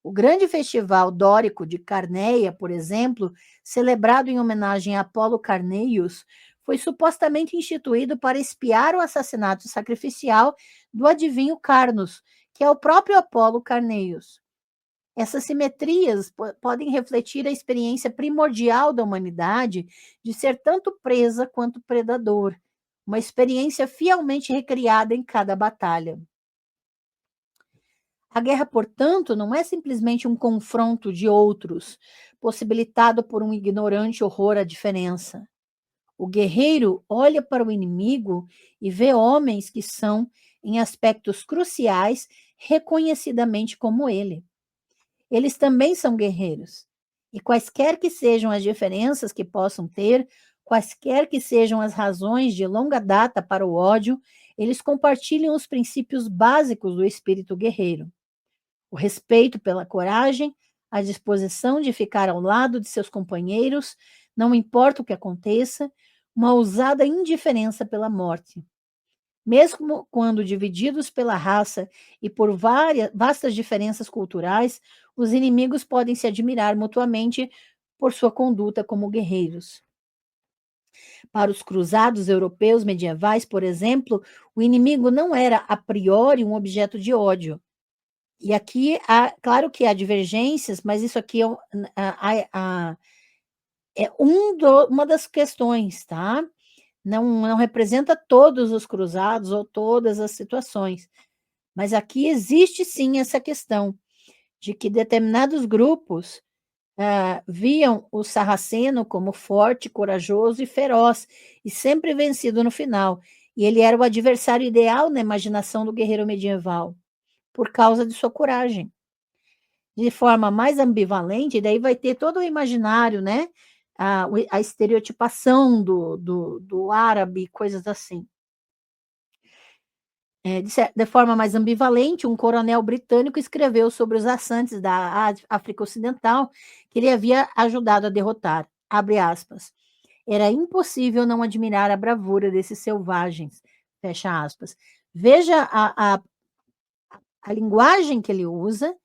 O grande festival dórico de Carneia, por exemplo, celebrado em homenagem a Apolo Carneius, foi supostamente instituído para espiar o assassinato sacrificial do adivinho Carnos, que é o próprio Apolo Carneius. Essas simetrias podem refletir a experiência primordial da humanidade de ser tanto presa quanto predador, uma experiência fielmente recriada em cada batalha. A guerra, portanto, não é simplesmente um confronto de outros, possibilitado por um ignorante horror à diferença. O guerreiro olha para o inimigo e vê homens que são, em aspectos cruciais, reconhecidamente como ele. Eles também são guerreiros. E quaisquer que sejam as diferenças que possam ter, quaisquer que sejam as razões de longa data para o ódio, eles compartilham os princípios básicos do espírito guerreiro. O respeito pela coragem, a disposição de ficar ao lado de seus companheiros, não importa o que aconteça, uma ousada indiferença pela morte. Mesmo quando divididos pela raça e por vastas diferenças culturais, os inimigos podem se admirar mutuamente por sua conduta como guerreiros. Para os cruzados europeus medievais, por exemplo, o inimigo não era a priori um objeto de ódio. E aqui, claro que há divergências, mas isso aqui é uma das questões, tá? Não representa todos os cruzados ou todas as situações, mas aqui existe sim essa questão de que determinados grupos viam o sarraceno como forte, corajoso e feroz, e sempre vencido no final. E ele era o adversário ideal na imaginação do guerreiro medieval, por causa de sua coragem. De forma mais ambivalente, daí vai ter todo o imaginário, né? A estereotipação do árabe, coisas assim. De forma mais ambivalente, um coronel britânico escreveu sobre os assantes da África Ocidental que ele havia ajudado a derrotar. Abre aspas. Era impossível não admirar a bravura desses selvagens. Fecha aspas. Veja a linguagem que ele usa,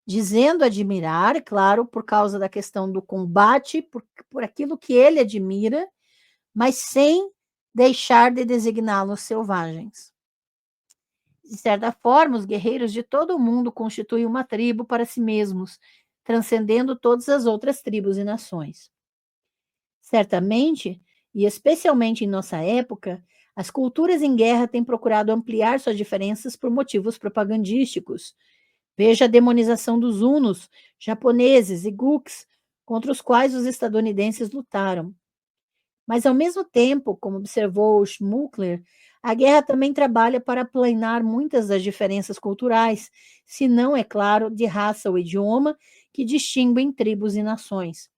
dizendo admirar, claro, por causa da questão do combate, por aquilo que ele admira, mas sem deixar de designá-los selvagens. De certa forma, os guerreiros de todo o mundo constituem uma tribo para si mesmos, transcendendo todas as outras tribos e nações. Certamente, e especialmente em nossa época, as culturas em guerra têm procurado ampliar suas diferenças por motivos propagandísticos. Veja a demonização dos hunos, japoneses e Guks, contra os quais os estadunidenses lutaram. Mas, ao mesmo tempo, como observou Schmuckler, a guerra também trabalha para aplanar muitas das diferenças culturais, se não, é claro, de raça ou idioma, que distinguem tribos e nações.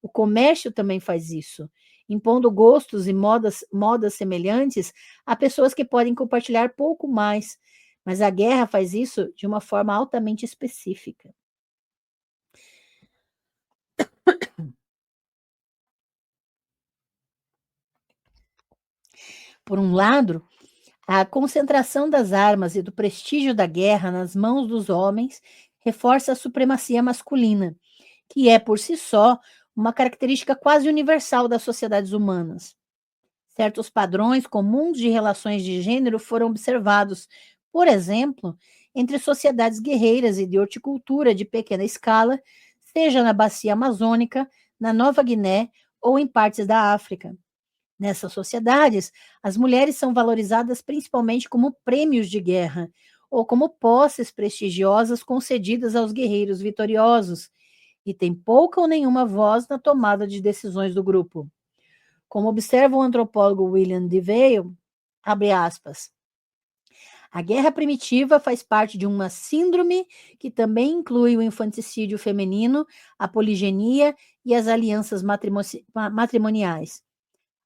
O comércio também faz isso, impondo gostos e modas semelhantes a pessoas que podem compartilhar pouco mais, mas a guerra faz isso de uma forma altamente específica. Por um lado, a concentração das armas e do prestígio da guerra nas mãos dos homens reforça a supremacia masculina, que é, por si só, uma característica quase universal das sociedades humanas. Certos padrões comuns de relações de gênero foram observados, por exemplo, entre sociedades guerreiras e de horticultura de pequena escala, seja na bacia amazônica, na Nova Guiné ou em partes da África. Nessas sociedades, as mulheres são valorizadas principalmente como prêmios de guerra ou como posses prestigiosas concedidas aos guerreiros vitoriosos, e têm pouca ou nenhuma voz na tomada de decisões do grupo. Como observa o antropólogo William DeVale, abre aspas, a guerra primitiva faz parte de uma síndrome que também inclui o infanticídio feminino, a poligenia e as alianças matrimoniais.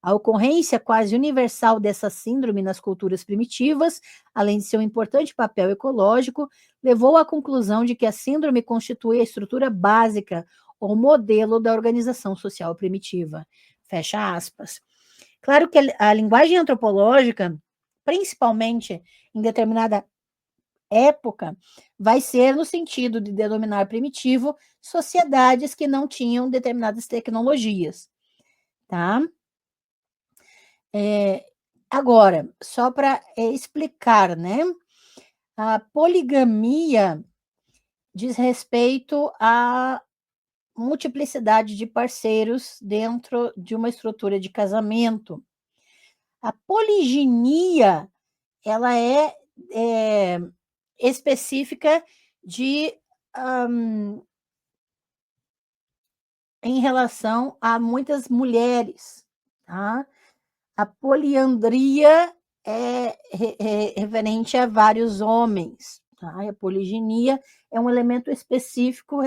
A ocorrência quase universal dessa síndrome nas culturas primitivas, além de seu importante papel ecológico, levou à conclusão de que a síndrome constitui a estrutura básica ou modelo da organização social primitiva. Fecha aspas. Claro que a linguagem antropológica, principalmente em determinada época, vai ser no sentido de denominar primitivo sociedades que não tinham determinadas tecnologias, tá? Agora, só para explicar, né? A poligamia diz respeito à multiplicidade de parceiros dentro de uma estrutura de casamento. A poliginia, ela é específica de em relação a muitas mulheres, tá? A poliandria é referente a vários homens, tá? A poliginia é um elemento específico,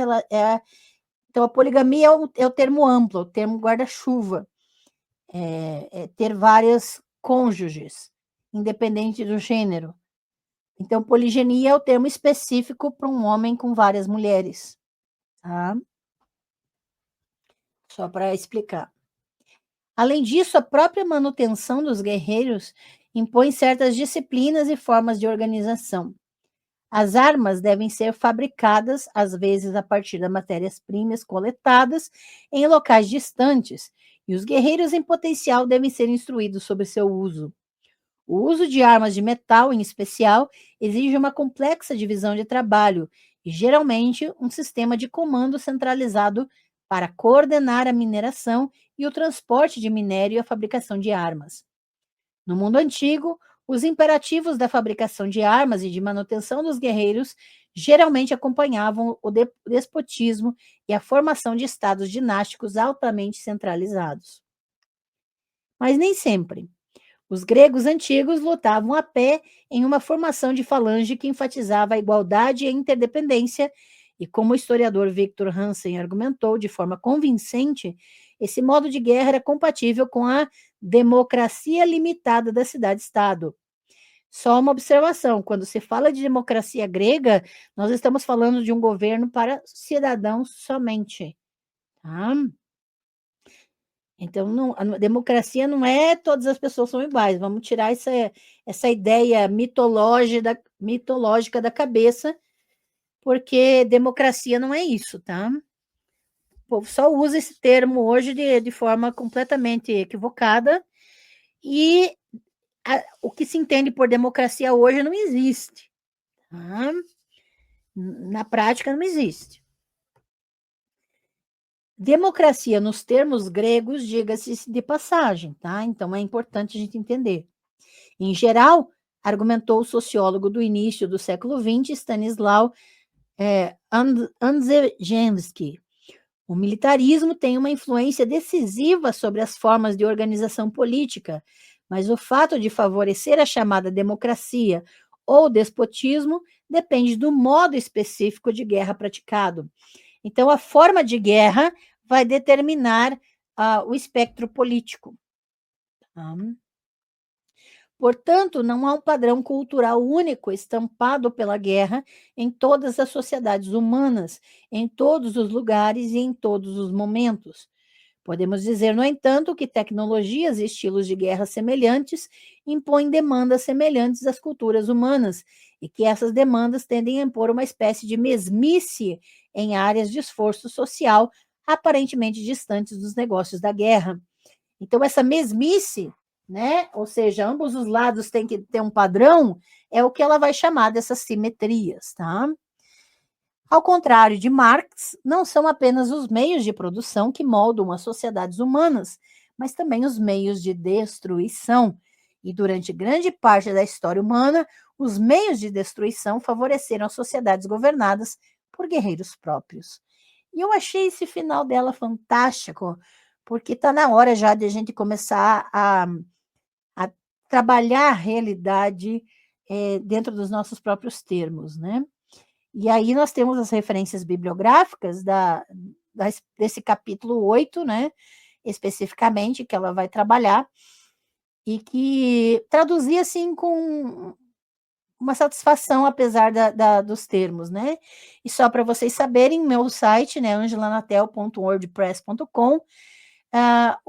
então a poligamia é o termo amplo, o termo guarda-chuva, é ter várias cônjuges, independente do gênero. Então, poliginia é o termo específico para um homem com várias mulheres, tá? Só para explicar. Além disso, a própria manutenção dos guerreiros impõe certas disciplinas e formas de organização. As armas devem ser fabricadas, às vezes a partir de matérias-primas coletadas em locais distantes, e os guerreiros em potencial devem ser instruídos sobre seu uso. O uso de armas de metal, em especial, exige uma complexa divisão de trabalho e, geralmente, um sistema de comando centralizado para coordenar a mineração e o transporte de minério e a fabricação de armas. No mundo antigo, os imperativos da fabricação de armas e de manutenção dos guerreiros geralmente acompanhavam o despotismo e a formação de estados dinásticos altamente centralizados. Mas nem sempre. Os gregos antigos lutavam a pé em uma formação de falange que enfatizava a igualdade e a interdependência, e como o historiador Victor Hansen argumentou de forma convincente, esse modo de guerra era compatível com a democracia limitada da cidade-estado. Só uma observação, quando se fala de democracia grega, nós estamos falando de um governo para cidadãos somente, tá? Então, a democracia não é todas as pessoas são iguais. Vamos tirar essa ideia mitológica da cabeça, porque democracia não é isso, tá? O povo só usa esse termo hoje de forma completamente equivocada, e o que se entende por democracia hoje não existe, tá? Na prática, não existe. Democracia, nos termos gregos, diga-se de passagem, tá? Então, é importante a gente entender. Em geral, argumentou o sociólogo do início do século XX, Stanislaw Andrzejewski, o militarismo tem uma influência decisiva sobre as formas de organização política, mas o fato de favorecer a chamada democracia ou despotismo depende do modo específico de guerra praticado. Então, a forma de guerra vai determinar o espectro político. Tá? Portanto, não há um padrão cultural único estampado pela guerra em todas as sociedades humanas, em todos os lugares e em todos os momentos. Podemos dizer, no entanto, que tecnologias e estilos de guerra semelhantes impõem demandas semelhantes às culturas humanas, e que essas demandas tendem a impor uma espécie de mesmice em áreas de esforço social aparentemente distantes dos negócios da guerra. Então, essa mesmice, né? Ou seja, ambos os lados têm que ter um padrão, é o que ela vai chamar dessas simetrias, tá? Ao contrário de Marx, não são apenas os meios de produção que moldam as sociedades humanas, mas também os meios de destruição. E durante grande parte da história humana, os meios de destruição favoreceram as sociedades governadas por guerreiros próprios. E eu achei esse final dela fantástico, porque está na hora já de a gente começar a trabalhar a realidade dentro dos nossos próprios termos, né? E aí nós temos as referências bibliográficas desse capítulo 8, né, especificamente, que ela vai trabalhar, e que traduzir, assim, com uma satisfação, apesar dos termos, né. E só para vocês saberem, meu site, né, angelanatel.wordpress.com, ah,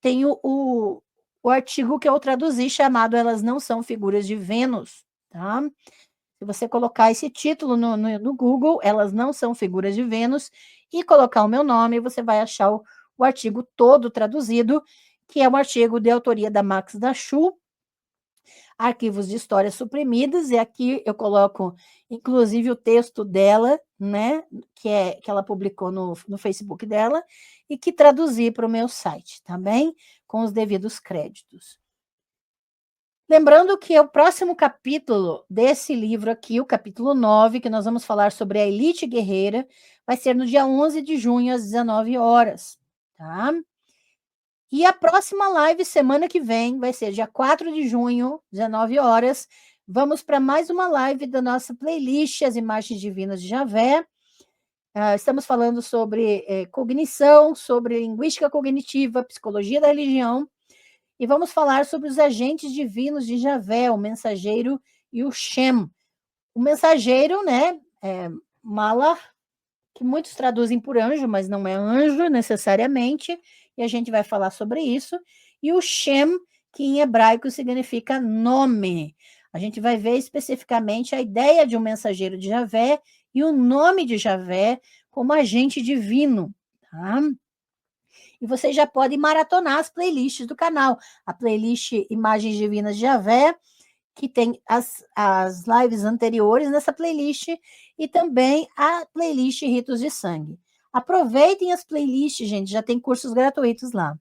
tem o artigo que eu traduzi chamado Elas Não São Figuras de Vênus, tá? Se você colocar esse título no Google, Elas Não São Figuras de Vênus, e colocar o meu nome, você vai achar o artigo todo traduzido, que é um artigo de autoria da Max Dachu, Arquivos de Histórias Suprimidas, e aqui eu coloco, inclusive, o texto dela, né, que ela publicou no Facebook dela, e que traduzi para o meu site, tá bem? Com os devidos créditos. Lembrando que o próximo capítulo desse livro aqui, o capítulo 9, que nós vamos falar sobre a elite guerreira, vai ser no dia 11 de junho, às 19 horas, tá? E a próxima live, semana que vem, vai ser dia 4 de junho, 19 horas. Vamos para mais uma live da nossa playlist, As Imagens Divinas de Javé. Estamos falando sobre cognição, sobre linguística cognitiva, psicologia da religião, e vamos falar sobre os agentes divinos de Javé, o mensageiro e o Shem. O mensageiro, né, Malach, que muitos traduzem por anjo, mas não é anjo necessariamente, e a gente vai falar sobre isso. E o Shem, que em hebraico significa nome. A gente vai ver especificamente a ideia de um mensageiro de Javé e o nome de Javé como agente divino, tá? E vocês já podem maratonar as playlists do canal. A playlist Imagens Divinas de Javé, que tem as lives anteriores nessa playlist, e também a playlist Ritos de Sangue. Aproveitem as playlists, gente, já tem cursos gratuitos lá.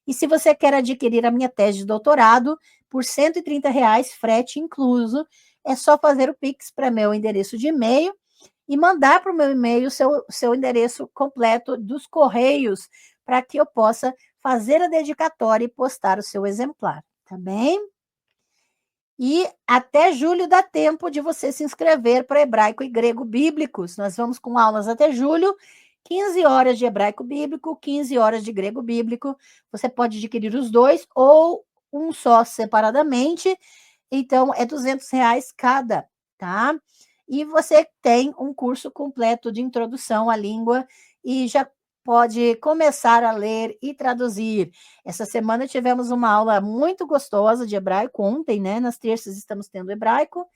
E se você quer adquirir a minha tese de doutorado, por R$ 130, frete incluso, é só fazer o Pix para meu endereço de e-mail e mandar para o meu e-mail o seu endereço completo dos correios, para que eu possa fazer a dedicatória e postar o seu exemplar, tá bem? E até julho dá tempo de você se inscrever para hebraico e grego bíblicos. Nós vamos com aulas até julho, 15 horas de hebraico bíblico, 15 horas de grego bíblico. Você pode adquirir os dois ou um só separadamente. Então, é R$ 200 cada, tá? E você tem um curso completo de introdução à língua e já pode começar a ler e traduzir. Essa semana tivemos uma aula muito gostosa de hebraico ontem, né? Nas terças estamos tendo hebraico,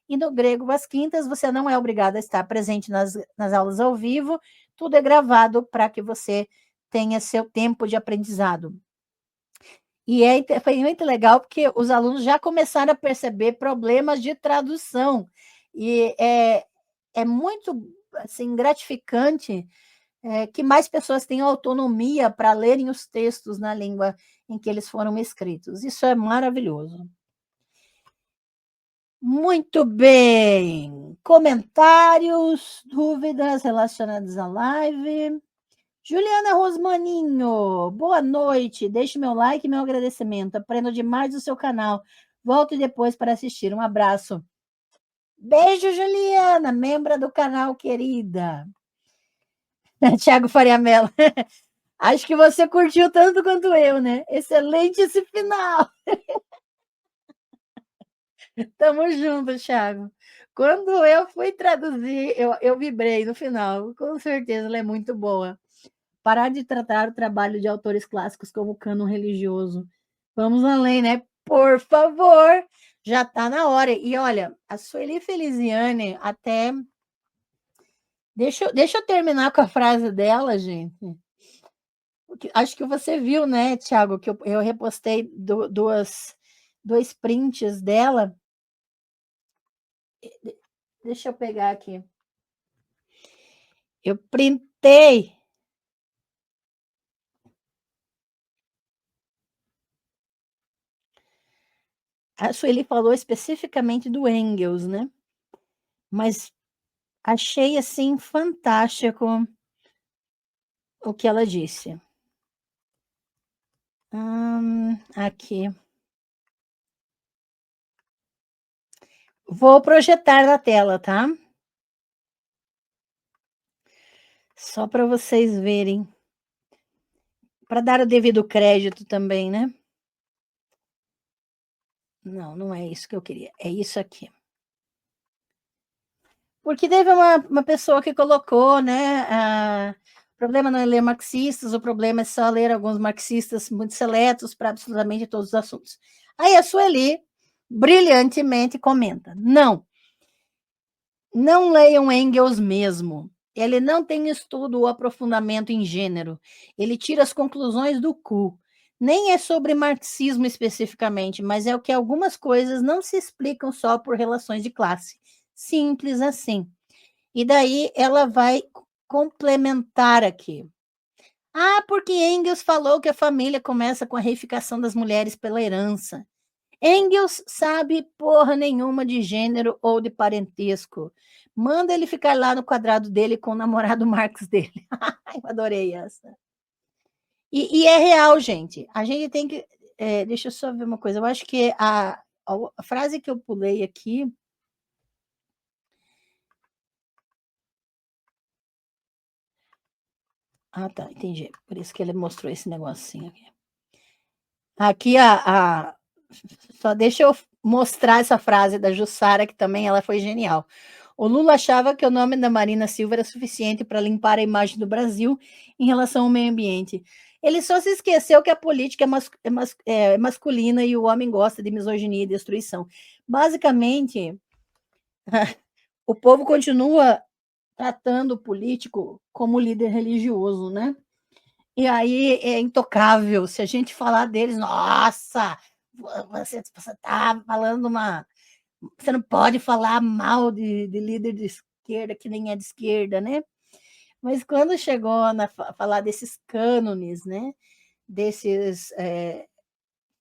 e no grego, às quintas, você não é obrigado a estar presente nas aulas ao vivo, tudo é gravado para que você tenha seu tempo de aprendizado. E foi muito legal, porque os alunos já começaram a perceber problemas de tradução, e é muito, assim, gratificante que mais pessoas tenham autonomia para lerem os textos na língua em que eles foram escritos. Isso é maravilhoso. Muito bem. Comentários, dúvidas relacionadas à live? Juliana Rosmaninho, boa noite. Deixe meu like e meu agradecimento. Aprendo demais do seu canal. Volto depois para assistir. Um abraço. Beijo, Juliana, membra do canal, querida. Tiago Faria Mello. Acho que você curtiu tanto quanto eu, né? Excelente esse final. Tamo junto, Thiago. Quando eu fui traduzir, eu vibrei no final. Com certeza, ela é muito boa. parar de tratar o trabalho de autores clássicos como cânon religioso. Vamos além, né? Por favor, já está na hora. E olha, a Sueli Feliziane até... Deixa eu terminar com a frase dela, gente. Acho que você viu, né, Tiago, que eu repostei dois prints dela. Deixa eu pegar aqui. Eu printei. A Sueli falou especificamente do Engels, né? Mas achei assim fantástico o que ela disse. Aqui. Vou projetar na tela, tá? Só para vocês verem. Para dar o devido crédito também, né? Não, não é isso que eu queria. É isso aqui. Porque teve uma pessoa que colocou, né? O problema não é ler marxistas, o problema é só ler alguns marxistas muito seletos para absolutamente todos os assuntos. Aí a Sueli, brilhantemente, comenta: não leiam Engels mesmo. Ele não tem estudo ou aprofundamento em gênero. Ele tira as conclusões do cu. Nem é sobre marxismo especificamente, mas é o que algumas coisas não se explicam só por relações de classe. Simples assim. E daí ela vai complementar aqui. Porque Engels falou que a família começa com a reificação das mulheres pela herança. Engels sabe porra nenhuma de gênero ou de parentesco. Manda ele ficar lá no quadrado dele com o namorado Marx dele. Eu adorei essa. E é real, gente. A gente tem que... deixa eu só ver uma coisa. Eu acho que a frase que eu pulei aqui... tá, entendi. Por isso que ele mostrou esse negocinho aqui. Aqui, só deixa eu mostrar essa frase da Jussara, que também ela foi genial. O Lula achava que o nome da Marina Silva era suficiente para limpar a imagem do Brasil em relação ao meio ambiente. Ele só se esqueceu que a política é masculina e o homem gosta de misoginia e destruição. Basicamente, o povo continua tratando o político como líder religioso, né? E aí é intocável. Se a gente falar deles, nossa, você está falando uma... Você não pode falar mal de líder de esquerda, que nem é de esquerda, né? Mas quando chegou a falar desses cânones, né?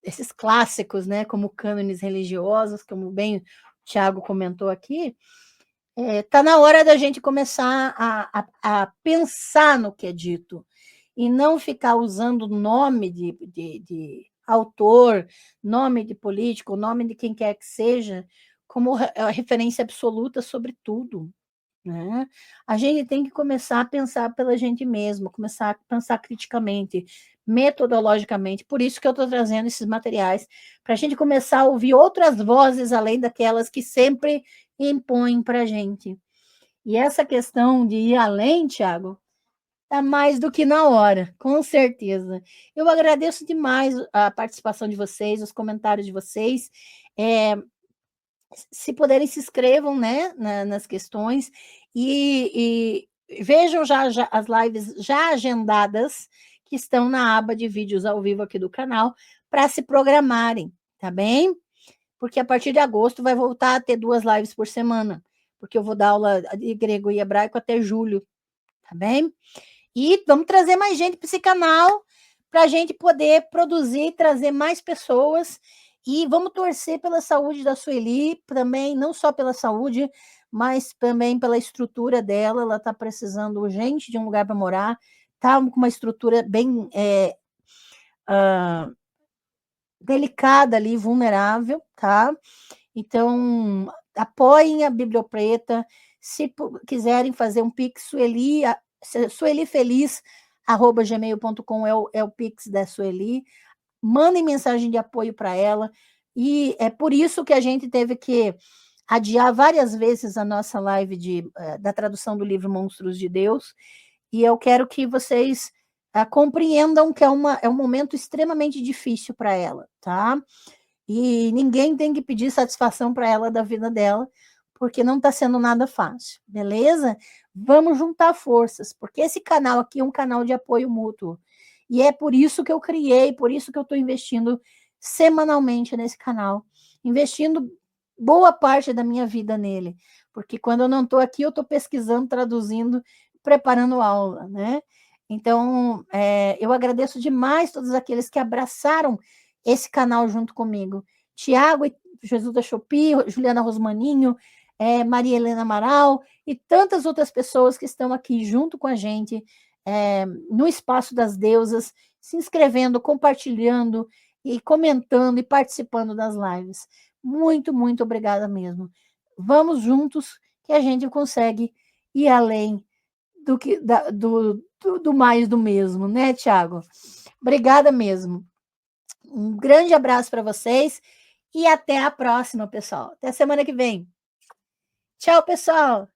Esses clássicos, né? Como cânones religiosos, como bem o Tiago comentou aqui, está na hora da gente começar a pensar no que é dito e não ficar usando nome de autor, nome de político, nome de quem quer que seja, como referência absoluta sobre tudo. Né? A gente tem que começar a pensar pela gente mesmo, começar a pensar criticamente, metodologicamente. Por isso que eu estou trazendo esses materiais, para a gente começar a ouvir outras vozes além daquelas que sempre impõem para a gente. E essa questão de ir além, Tiago, está mais do que na hora, com certeza. Eu agradeço demais a participação de vocês, os comentários de vocês. Se puderem, se inscrevam, né, nas questões e vejam já as lives já agendadas que estão na aba de vídeos ao vivo aqui do canal para se programarem, tá bem? Porque a partir de agosto vai voltar a ter 2 lives por semana, porque eu vou dar aula de grego e hebraico até julho, tá bem? E vamos trazer mais gente para esse canal, para a gente poder produzir, trazer mais pessoas. E vamos torcer pela saúde da Sueli, também, não só pela saúde, mas também pela estrutura dela. Ela está precisando urgente de um lugar para morar, está com uma estrutura bem delicada ali, vulnerável, tá? Então, apoiem a Bibliopreta. Se quiserem fazer um Pix, suelifeliz@gmail.com é o Pix da Sueli. Mandem mensagem de apoio para ela. E é por isso que a gente teve que adiar várias vezes a nossa live da tradução do livro Monstros de Deus. E eu quero que vocês compreendam que é um momento extremamente difícil para ela, tá? E ninguém tem que pedir satisfação para ela da vida dela, porque não está sendo nada fácil, beleza? Vamos juntar forças, porque esse canal aqui é um canal de apoio mútuo. E é por isso que eu criei, por isso que eu estou investindo semanalmente nesse canal, investindo boa parte da minha vida nele, porque quando eu não estou aqui, eu estou pesquisando, traduzindo, preparando aula, né? Então, eu agradeço demais todos aqueles que abraçaram esse canal junto comigo. Tiago, Jesus da Chopi, Juliana Rosmaninho, Maria Helena Amaral e tantas outras pessoas que estão aqui junto com a gente no Espaço das Deusas, se inscrevendo, compartilhando e comentando e participando das lives. Muito, muito obrigada mesmo. Vamos juntos que a gente consegue ir além do mais do mesmo, né, Tiago? Obrigada mesmo. Um grande abraço para vocês e até a próxima, pessoal. Até semana que vem. Tchau, pessoal.